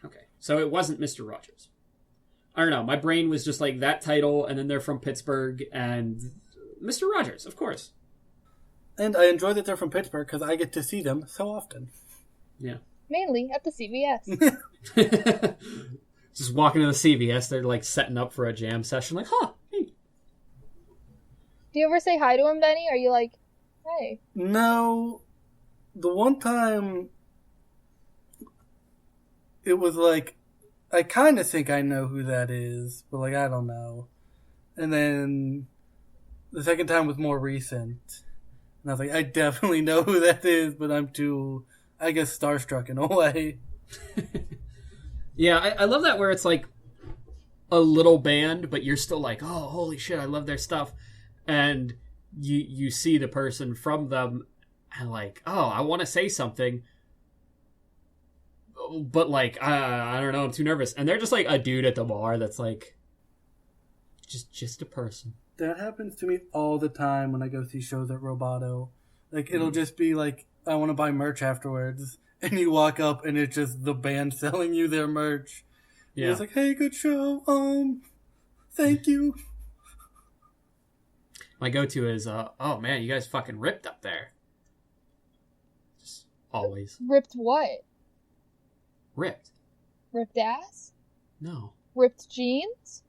Okay. So it wasn't Mr. Rogers. I don't know. My brain was just like that title, and then they're from Pittsburgh, and Mr. Rogers, of course. And I enjoy that they're from Pittsburgh because I get to see them so often. Yeah. Mainly at the CVS. Just walking to the CVS, they're like setting up for a jam session, like, hey. Do you ever say hi to him, Benny? Are you like, hey? No. The one time, it was like, I kind of think I know who that is, but like, I don't know. And then the second time was more recent. And I was like, I definitely know who that is, but I'm too, I guess, starstruck in a way. Yeah, I love that where it's like a little band, but you're still like, oh, holy shit, I love their stuff. And you see the person from them and like, oh, I want to say something. But like, I don't know, I'm too nervous. And they're just like a dude at the bar that's like, just a person. That happens to me all the time when I go see shows at Roboto. Like, it'll just be like, I want to buy merch afterwards. And you walk up and it's just the band selling you their merch. Yeah. And it's like, hey, good show. Thank you. My go-to is, oh man, you guys fucking ripped up there. Just always. Ripped what? Ripped. Ripped ass? No. Ripped jeans?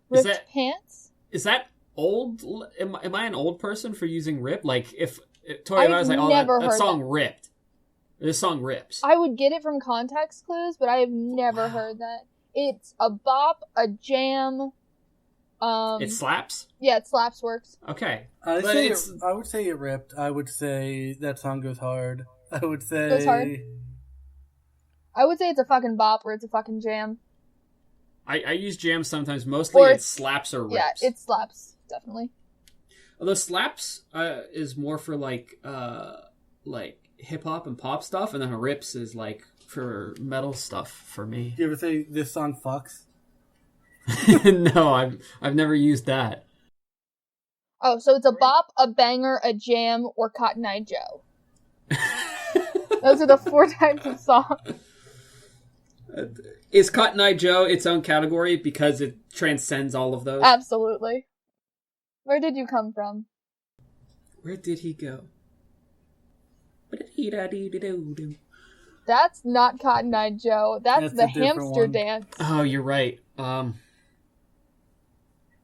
Ripped pants? Is that old? Am I an old person for using rip? Like, if Tori and I was like, oh, that song ripped. This song rips. I would get it from context clues, but I have never heard that. It's a bop, a jam. It slaps? Yeah, it slaps works. Okay. I But would say it ripped. I would say that song goes hard. I would say... Goes hard? I would say it's a fucking bop or it's a fucking jam. I use jam sometimes. Mostly Or it slaps or rips. Yeah, it slaps, definitely. Although slaps is more for like hip hop and pop stuff, and then rips is like for metal stuff for me. Do you ever say this song fucks? No, I've never used that. Oh, so it's a bop, a banger, a jam, or Cotton Eye Joe. Those are the 4 types of songs. Is Cotton Eye Joe its own category because it transcends all of those? Absolutely. Where did you come from? Where did he go? That's not Cotton Eye Joe. That's the a different hamster one. dance. Oh, you're right.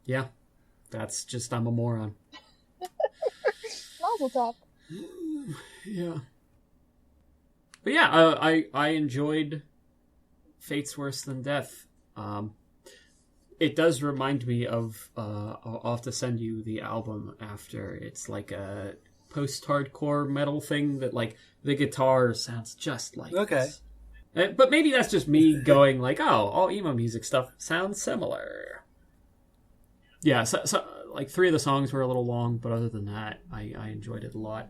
Yeah. That's just, I'm a moron. Mazel tov. Yeah. But yeah, I enjoyed Fate's Worse Than Death. It does remind me of, I'll have to send you the album after. It's like a post-hardcore metal thing that like the guitar sounds just like this. But maybe that's just me going like, oh, all emo music stuff sounds similar. Yeah, so like 3 of the songs were a little long, but other than that, I enjoyed it a lot.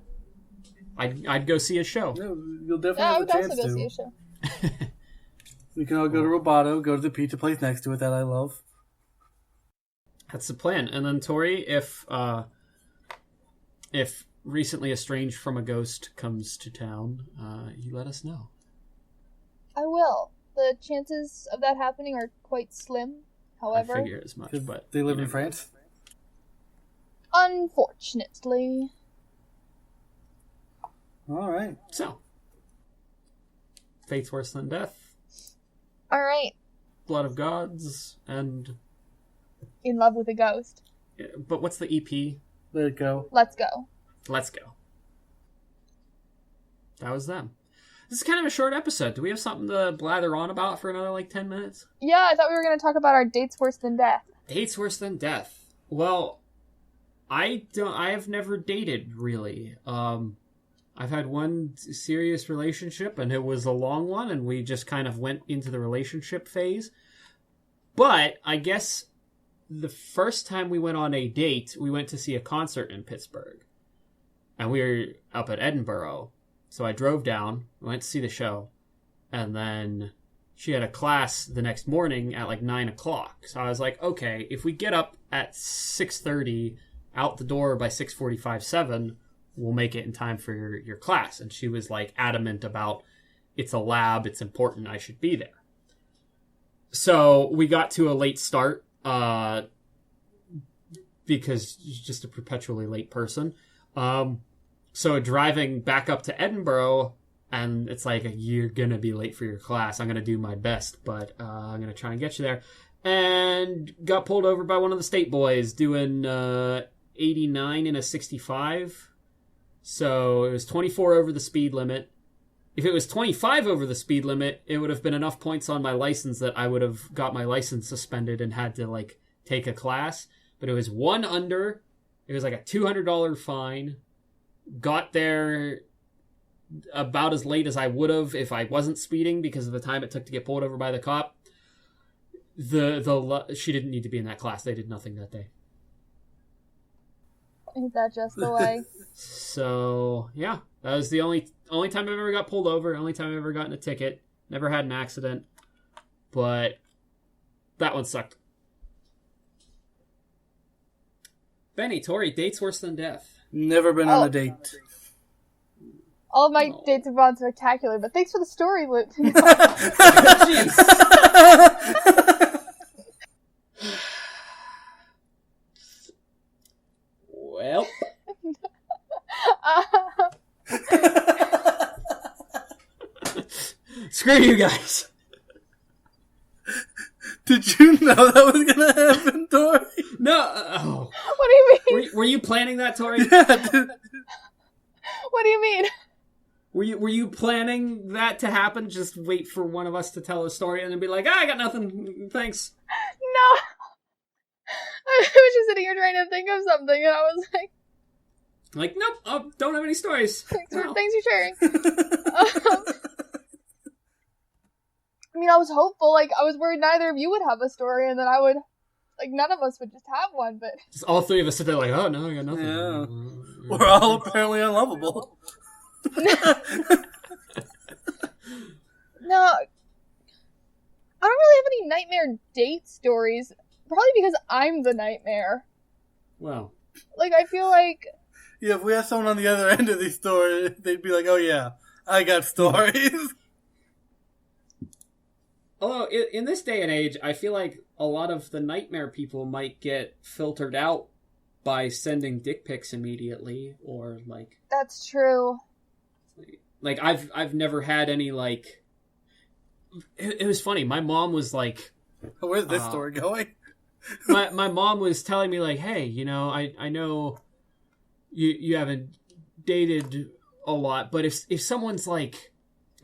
I'd go see a show. No, you'll definitely Yeah, I have would a also chance go to. see a show. We can all go to Roboto, go to the pizza place next to it that I love. That's the plan. And then Tori, if Recently Estranged from a Ghost comes to town, you let us know. I will. The chances of that happening are quite slim, however. I figure as much, but They live you in know. France? Unfortunately. Alright. So, Fate's Worse Than Death, Alright. Blood of Gods, and... In Love with a Ghost. But what's the EP? Let it go. Let's go. Let's go. That was them. This is kind of a short episode. Do we have something to blather on about for another, 10 minutes? Yeah, I thought we were going to talk about our dates worse than death. Dates Worse Than Death. Well, I have never dated, really. I've had one serious relationship, and it was a long one, and we just kind of went into the relationship phase. But I guess the first time we went on a date, we went to see a concert in Pittsburgh. And we were up at Edinburgh. So I drove down, went to see the show, and then she had a class the next morning at 9 o'clock. So I was like, okay, if we get up at 6:30, out the door by 6:45, 7, we'll make it in time for your class. And she was adamant about, it's a lab, it's important, I should be there. So we got to a late start, because she's just a perpetually late person. So driving back up to Edinburgh, and it's you're gonna be late for your class. I'm gonna do my best, but I'm gonna try and get you there. And got pulled over by one of the state boys doing 89 in a 65. So it was 24 over the speed limit. If it was 25 over the speed limit, it would have been enough points on my license that I would have got my license suspended and had to take a class. But it was 1 under. It was a $200 fine. Got there about as late as I would have if I wasn't speeding because of the time it took to get pulled over by the cop. She didn't need to be in that class. They did nothing that day. Ain't that just the way? So, yeah. That was the only time I've ever got pulled over. Only time I've ever gotten a ticket. Never had an accident. But that one sucked. Benny, Tori, dates worse than death. Never been on a date. All of my dates have gone spectacular, but thanks for the story, Luke. Jeez. Well. Screw you guys. Did you know that was gonna happen, Tori? No. What do you mean? Were you planning that, Tori? Yeah, dude. What do you mean? Were you planning that to happen? Just wait for one of us to tell a story and then be like, I got nothing. Thanks. I was just sitting here trying to think of something, and I was like, nope, don't have any stories. thanks Wow. for sharing. I mean, I was hopeful, like, I was worried neither of you would have a story, and then I would, like, none of us would just have one, but... Just all three of us sit there like, oh, no, I got nothing. Yeah. We're all apparently unlovable. No, I don't really have any nightmare date stories, probably because I'm the nightmare. Wow. Like, I feel like... Yeah, if we had someone on the other end of these stories, they'd be like, oh yeah, I got stories. Although, in this day and age, I feel like a lot of the nightmare people might get filtered out by sending dick pics immediately, or, like... That's true. Like, I've never had any, like... It was funny. My mom was like... Where's this story going? my mom was telling me, like, hey, you know, I know you haven't dated a lot, but if someone's like...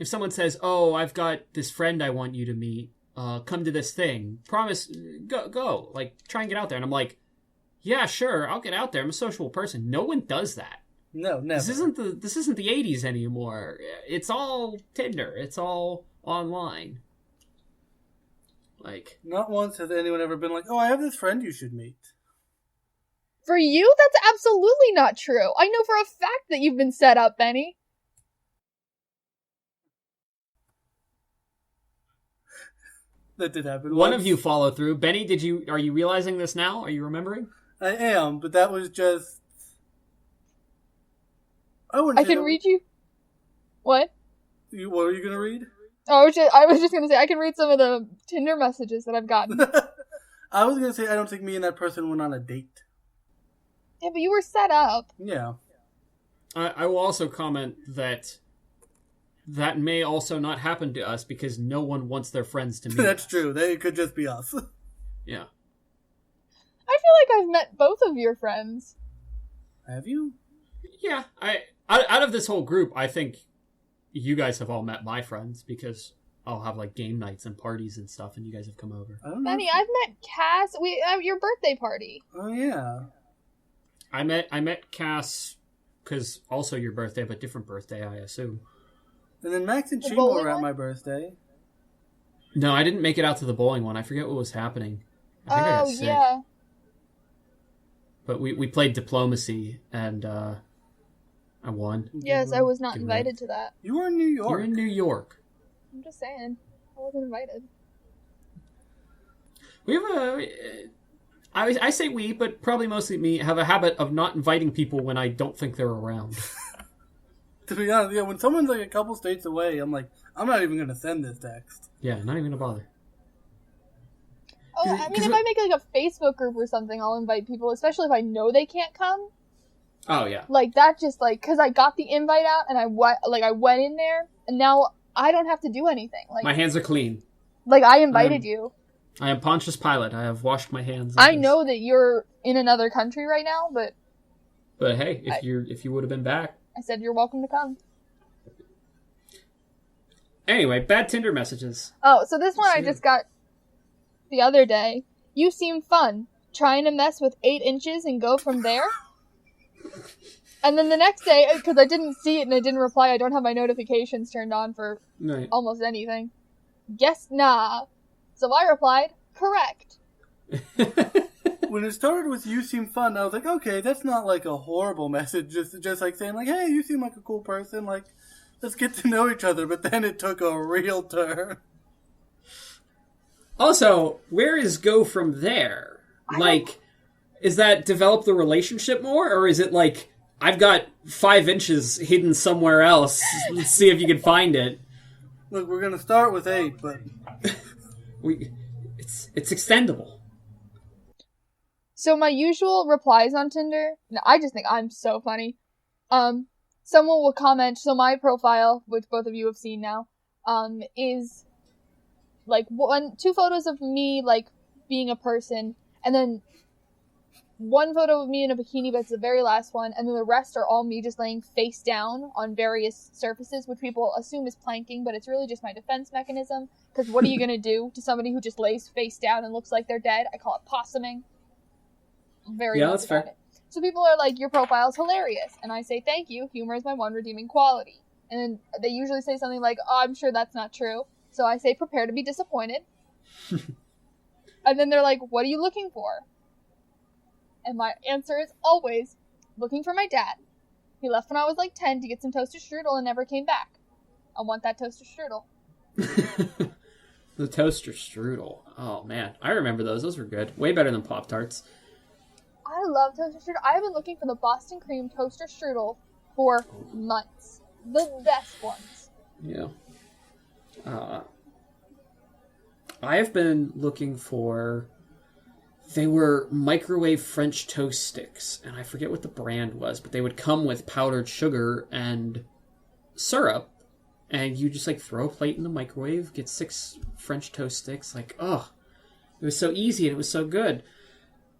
If someone says, oh, I've got this friend I want you to meet, come to this thing, promise, go, like, try and get out there. And I'm like, yeah, sure, I'll get out there. I'm a sociable person. No one does that. No, never. This isn't the 80s anymore. It's all Tinder. It's all online. Like, not once has anyone ever been like, oh, I have this friend you should meet. For you, that's absolutely not true. I know for a fact that you've been set up, Benny. That did happen. One of you followed through. Benny, are you realizing this now? Are you remembering? I am, but that was just... I can read you... What? What were you going to read? Oh, I was just going to say, I can read some of the Tinder messages that I've gotten. I was going to say, I don't think me and that person went on a date. Yeah, but you were set up. Yeah. I will also comment that may also not happen to us because no one wants their friends to meet That's us. true. It could just be us. Yeah. I feel like I've met both of your friends. Have you? Yeah. Out of this whole group, I think you guys have all met my friends because I'll have like game nights and parties and stuff, and you guys have come over. I don't know. Benny, I've met Cass. We at your birthday party. Oh, yeah. I met Cass because also your birthday, but different birthday, I assume. And then Max and The Chima bowling were at one? my birthday. No, I didn't make it out to the bowling one. I forget what was happening. I think I got sick. Yeah. But we played diplomacy, and I won. Yes, I was not Good invited night. to that. You were in New York. You're in New York. I'm just saying. I wasn't invited. We have I say we, but probably mostly me, have a habit of not inviting people when I don't think they're around. To be honest, yeah, when someone's like a couple states away, I'm like, I'm not even going to send this text. Yeah, not even gonna bother. Oh, I mean, if I make like a Facebook group or something, I'll invite people, especially if I know they can't come. Oh, yeah. Like, that just, like, because I got the invite out, and I went in there, and now I don't have to do anything. Like, My hands are clean. like I invited you. I am Pontius Pilate. I have washed my hands. I know that you're in another country right now, but But hey, if you would have been back. I said you're welcome to come. Anyway, bad Tinder messages. Oh, so this one I just got the other day. You seem fun. Trying to mess with 8 inches and go from there? And then the next day, because I didn't see it and I didn't reply, I don't have my notifications turned on for Right. almost anything. Guess nah. So I replied, correct. When it started with "you seem fun," I was like, okay, that's not like a horrible message. Just like saying like, hey, you seem like a cool person. Like, let's get to know each other. But then it took a real turn. Also, where is go from there? Like, is that develop the relationship more, or is it like I've got 5 inches hidden somewhere else? Let's see if you can find it. Look, we're gonna start with 8, but It's extendable. So my usual replies on Tinder, I just think I'm so funny. Someone will comment, so my profile, which both of you have seen now, is like 2 photos of me, like, being a person, and then 1 photo of me in a bikini, but it's the very last one, and then the rest are all me just laying face down on various surfaces, which people assume is planking, but it's really just my defense mechanism, because what are you gonna do to somebody who just lays face down and looks like they're dead? I call it possuming. very Yeah, much that's about fair. it. So people are like, your profile's hilarious. And I say, thank you. Humor is my one redeeming quality. And then they usually say something like, oh, I'm sure that's not true. So I say, prepare to be disappointed. And then they're like, what are you looking for? And my answer is always, looking for my dad. He left when I was like 10 to get some toaster strudel and never came back. I want that toaster strudel. The toaster strudel. Oh, man. I remember those. Those were good. Way better than Pop-Tarts. I love toaster strudel. I have been looking for the Boston cream toaster strudel for months. The best ones. Yeah. I have been looking for... They were microwave French toast sticks, and I forget what the brand was, but they would come with powdered sugar and syrup, and you just, like, throw a plate in the microwave, get 6 French toast sticks, like, oh, it was so easy and it was so good.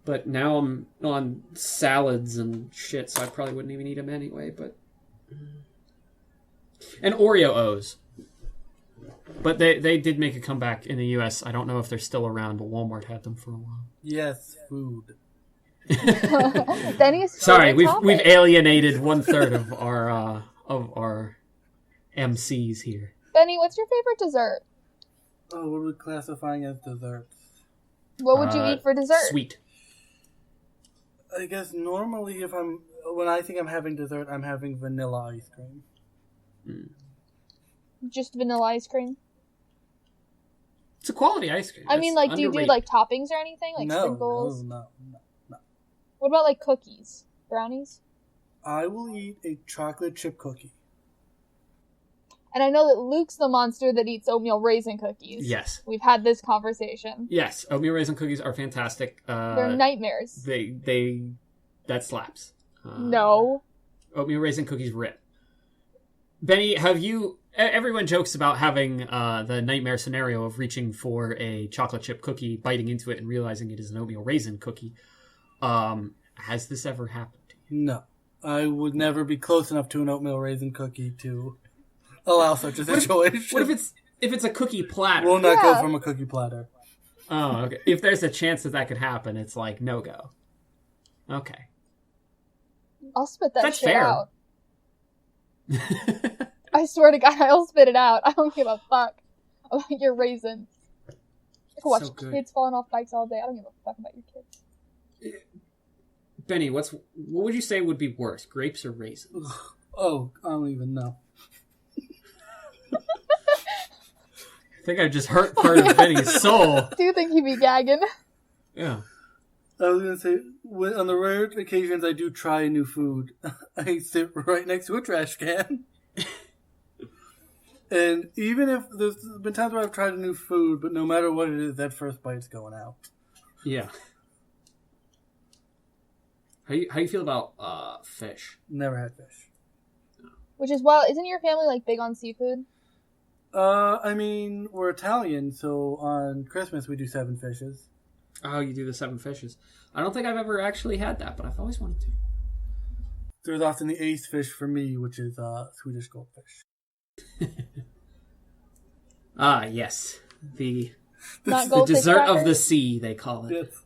But now I'm on salads and shit, so I probably wouldn't even eat them anyway, but... And Oreo O's. But they did make a comeback in the U.S. I don't know if they're still around, but Walmart had them for a while. Yes, food. Benny's Sorry, we've topic. alienated 1/3 of our MCs here. Benny, what's your favorite dessert? Oh, what are we classifying as desserts? What would you eat for dessert? Sweet. I guess normally when I think I'm having dessert, I'm having vanilla ice cream. Just vanilla ice cream? It's a quality ice cream. I mean, It's like, do you do, underrated. like, toppings or anything? Like, No. sprinkles? No. What about, like, cookies? Brownies? I will eat a chocolate chip cookie. And I know that Luke's the monster that eats oatmeal raisin cookies. Yes. We've had this conversation. Yes, oatmeal raisin cookies are fantastic. They're nightmares. That slaps. No. Oatmeal raisin cookies rip. Benny, everyone jokes about having the nightmare scenario of reaching for a chocolate chip cookie, biting into it, and realizing it is an oatmeal raisin cookie. Has this ever happened to you? No. I would never be close enough to an oatmeal raisin cookie to allow such a situation. What if it's a cookie platter? Will not go from a cookie platter. Oh, okay. If there's a chance that could happen, it's like no go. Okay. I'll spit that That's shit fair. out. I swear to God, I'll spit it out. I don't give a fuck about your raisins. I can watch So good. kids falling off bikes all day. I don't give a fuck about your kids. Benny, what would you say would be worse, grapes or raisins? Oh, I don't even know. I think I just hurt part of Benny's soul. Do you think he'd be gagging? Yeah. I was going to say, on the rare occasions I do try new food, I sit right next to a trash can. And even if there's been times where I've tried a new food, but no matter what it is, that first bite's going out. Yeah. How you feel about fish? Never had fish. Which is, well, isn't your family, like, big on seafood? I mean, we're Italian, so on Christmas we do 7 fishes. Oh, you do the 7 fishes. I don't think I've ever actually had that, but I've always wanted to. There's often the 8th fish for me, which is Swedish goldfish. Ah, yes. The Not the goldfish dessert of crackers? the sea, they call it. Yes.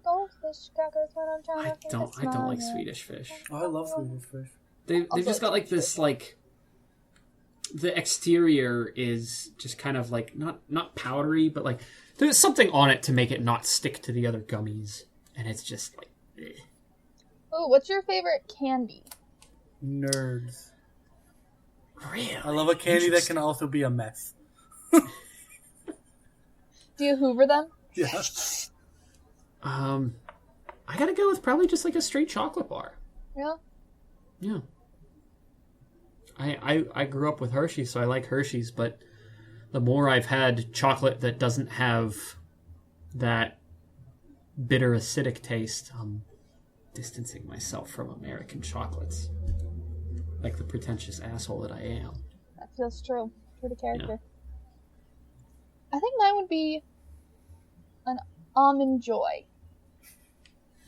Goldfish crackers when I'm trying I to don't like Swedish fish. Oh, I love Swedish fish. They've just got like this like the exterior is just kind of like not powdery, but like there's something on it to make it not stick to the other gummies, and it's just like. Eh. Oh, what's your favorite candy? Nerds. Really? I love a candy that can also be a mess. Do you Hoover them? Yeah. I gotta go with probably just like a straight chocolate bar. Yeah. Yeah. I grew up with Hershey's, so I like Hershey's, but the more I've had chocolate that doesn't have that bitter acidic taste, I'm distancing myself from American chocolates. Like the pretentious asshole that I am. That feels true. True to character. I think mine would be an almond joy.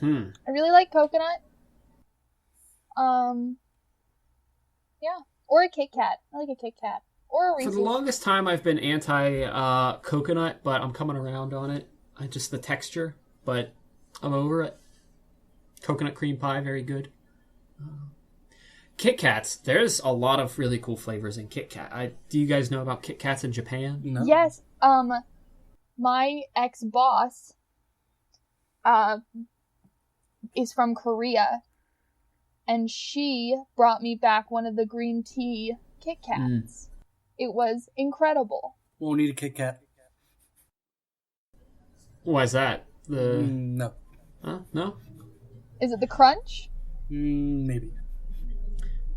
I really like coconut. Yeah. Or a Kit Kat. I like a Kit Kat. Or a Reese's. For the longest time, I've been anti coconut, but I'm coming around on it. The texture. but I'm over it. Coconut cream pie, very good. Kit Kats. There's a lot of really cool flavors in Kit Kat. Do you guys know about Kit Kats in Japan? No. Yes. My ex-boss is from Korea, and she brought me back one of the green tea Kit Kats. It was incredible. Won't eat a Kit Kat. Why is that? No. Huh? No? Is it the crunch? Maybe.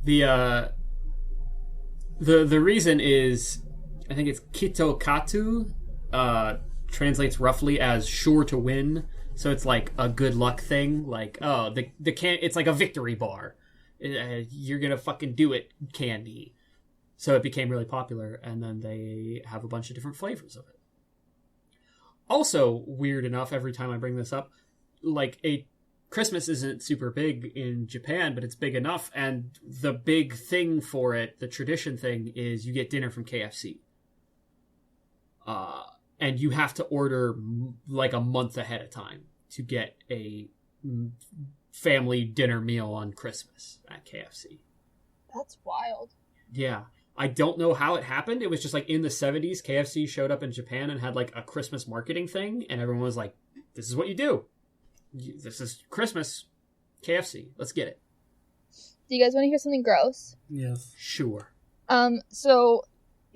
The reason is, I think it's Kito Katu, translates roughly as sure to win. So it's like a good luck thing. Like, oh, it's like a victory bar. You're gonna fucking do it, candy. So it became really popular, and then they have a bunch of different flavors of it. Also, weird enough, every time I bring this up, like Christmas isn't super big in Japan, but it's big enough, and the big thing for it, the tradition thing, is you get dinner from KFC. And you have to order like a month ahead of time to get a family dinner meal on Christmas at KFC. That's wild. Yeah. I don't know how it happened. It was just like in the 70s, KFC showed up in Japan and had like a Christmas marketing thing, and everyone was like, this is what you do. This is Christmas. KFC. Let's get it. Do you guys want to hear something gross? Yes. Sure. So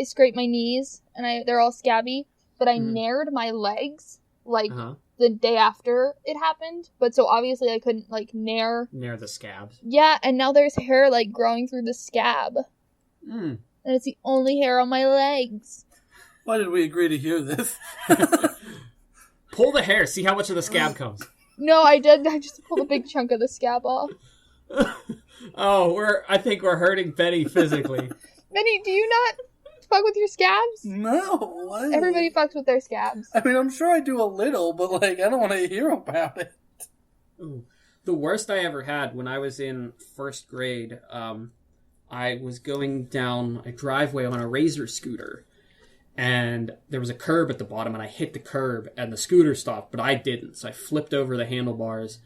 I scraped my knees, and they're all scabby, but I nared my legs, like, the day after it happened. But so obviously I couldn't, like, nair the scabs. Yeah, and now there's hair, like, growing through the scab. And it's the only hair on my legs. Why did we agree to hear this? Pull the hair. See how much of the scab comes. No, I did. I just pulled a big chunk of the scab off. Oh, I think we're hurting Betty physically. Benny, do you not fuck with your scabs? No. What? Everybody fucks with their scabs. I mean, I'm sure I do a little, but, like, I don't want to hear about it. Ooh. The worst I ever had when I was in first grade, I was going down a driveway on a Razor scooter, and there was a curb at the bottom, and I hit the curb, and the scooter stopped, but I didn't, so I flipped over the handlebars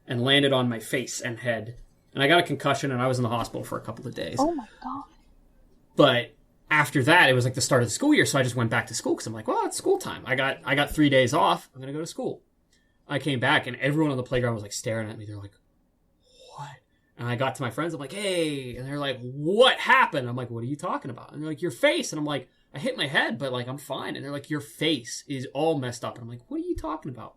and landed on my face and head, and I got a concussion, and I was in the hospital for a couple of days. Oh my god. But after that, it was like the start of the school year, so I just went back to school, because I'm like, well, it's school time. I got 3 days off. I'm going to go to school. I came back, and everyone on the playground was, like, staring at me. They're like, what? And I got to my friends. I'm like, hey. And they're like, what happened? I'm like, what are you talking about? And they're like, your face. And I'm like, I hit my head, but, like, I'm fine. And they're like, your face is all messed up. And I'm like, what are you talking about?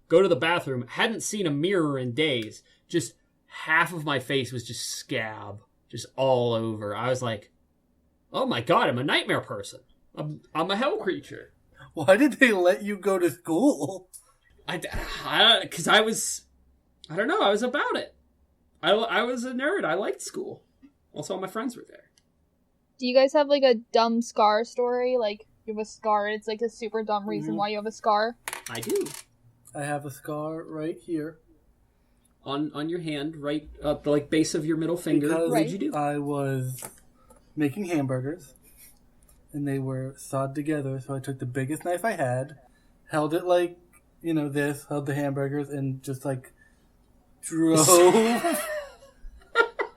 Go to the bathroom. Hadn't seen a mirror in days. Just half of my face was just scab. Just all over. I was like, oh, my God, I'm a nightmare person. I'm a hell creature. Why did they let you go to school? Because I was about it. I was a nerd. I liked school. Also, all my friends were there. Do you guys have, like, a dumb scar story? Like, you have a scar, and it's, like, a super dumb reason why you have a scar? I do. I have a scar right here. On your hand, right at the, like, base of your middle finger. Because what did you do? I was making hamburgers, and they were sawed together, so I took the biggest knife I had, held it like, held the hamburgers, and just, like, drove.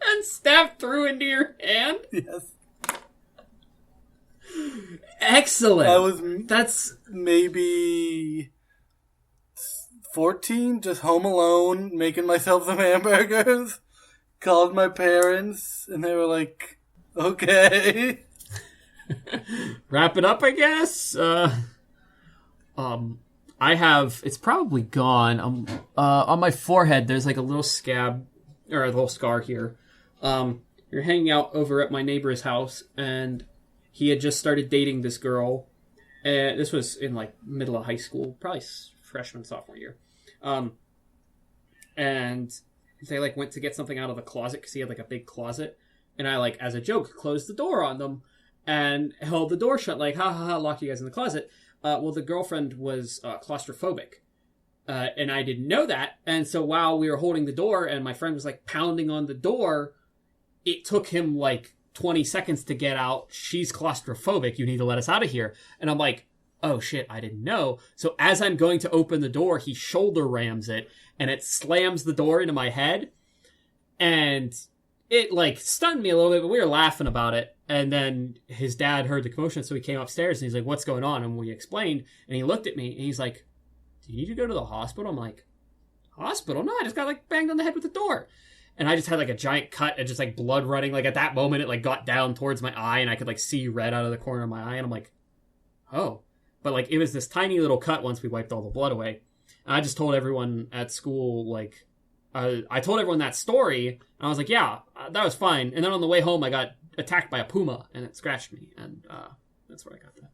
And stabbed through into your hand? Yes. Excellent. That's maybe 14, just home alone, making myself some hamburgers. Called my parents, and they were like, okay. Wrap it up, I guess. I have, it's probably gone. On my forehead, there's like a little scab, or a little scar here. You're hanging out over at my neighbor's house, and he had just started dating this girl. And this was in like middle of high school, probably freshman, sophomore year. And they like went to get something out of the closet because he had like a big closet. And I like, as a joke, closed the door on them and held the door shut, like, ha ha ha, lock you guys in the closet. Well, the girlfriend was claustrophobic. And I didn't know that. And so while we were holding the door and my friend was like pounding on the door, it took him like 20 seconds to get out. She's claustrophobic. You need to let us out of here. And I'm like, oh shit, I didn't know. So as I'm going to open the door, he shoulder rams it, and it slams the door into my head. And it, like, stunned me a little bit, but we were laughing about it. And then his dad heard the commotion, so he came upstairs, and he's like, what's going on? And we explained, and he looked at me, and he's like, do you need to go to the hospital? I'm like, hospital? No, I just got, like, banged on the head with the door. And I just had, like, a giant cut and just, like, blood running. Like, at that moment, it, like, got down towards my eye, and I could, like, see red out of the corner of my eye. And I'm like, oh. But, like, it was this tiny little cut once we wiped all the blood away. And I just told everyone at school, like, I told everyone that story, and I was like, yeah, that was fine. And then on the way home, I got attacked by a puma, and it scratched me. And that's where I got that.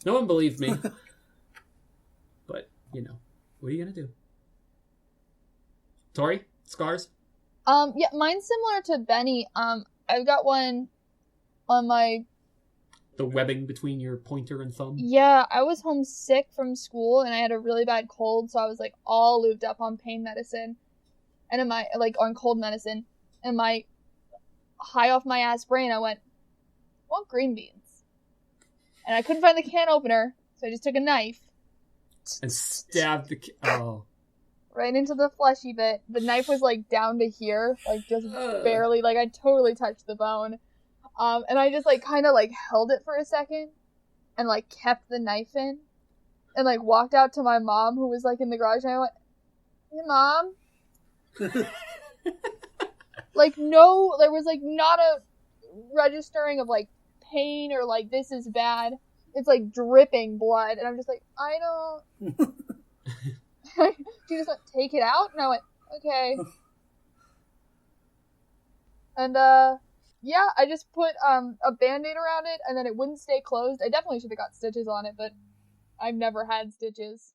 No one believed me. But, you know, what are you going to do? Tori? Scars? Yeah, mine's similar to Benny. I've got one on my... The webbing between your pointer and thumb? Yeah, I was homesick from school, and I had a really bad cold, so I was, like, all lubed up on pain medicine. And in my, like, on cold medicine. And my high off my ass brain, I went, I want green beans. And I couldn't find the can opener, so I just took a knife. And stabbed the... Oh. Right into the fleshy bit. The knife was, like, down to here. Like, just barely. Like, I totally touched the bone. And I just, like, kind of, like, held it for a second. And, like, kept the knife in. And, like, walked out to my mom, who was, like, in the garage. And I went, hey, Mom? Like, no, there was, like, not a registering of, like, pain or, like, this is bad. It's, like, dripping blood. And I'm just like, I don't... She just went, take it out? And I went, okay. And, yeah, I just put a Band-Aid around it, and then it wouldn't stay closed. I definitely should have got stitches on it, but I've never had stitches.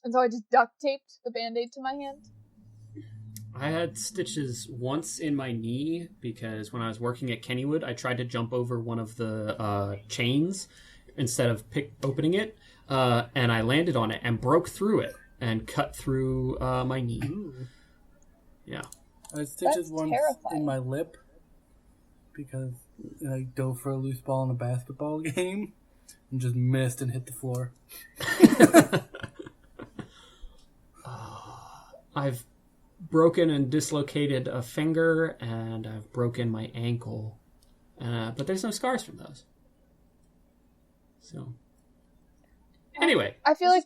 And so I just duct taped the Band-Aid to my hand. I had stitches once in my knee because when I was working at Kennywood, I tried to jump over one of the chains instead of opening it, and I landed on it and broke through it and cut through my knee. Ooh. Yeah. I had stitches once terrifying. in my lip because I dove for a loose ball in a basketball game and just missed and hit the floor. I've broken and dislocated a finger, and I've broken my ankle. But there's no scars from those. So, anyway. I feel like...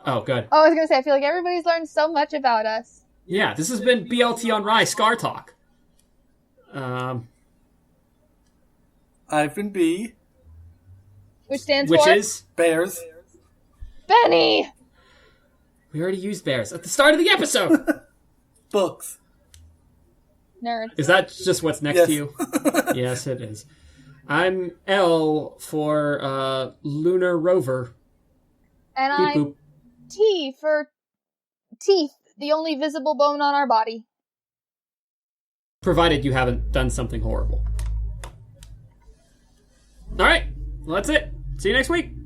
Oh, good. Oh, I was going to say, I feel like everybody's learned so much about us. Yeah, this has been BLT on Rye, Scar Talk. I've been B. Which stands Which for? is? Bears. Benny! We already used bears at the start of the episode. Books. Nerd. Is that just what's next Yes. to you? Yes, it is. I'm L for Lunar Rover. And Beep I'm boop. T for teeth, the only visible bone on our body. Provided you haven't done something horrible. All right. Well, that's it. See you next week.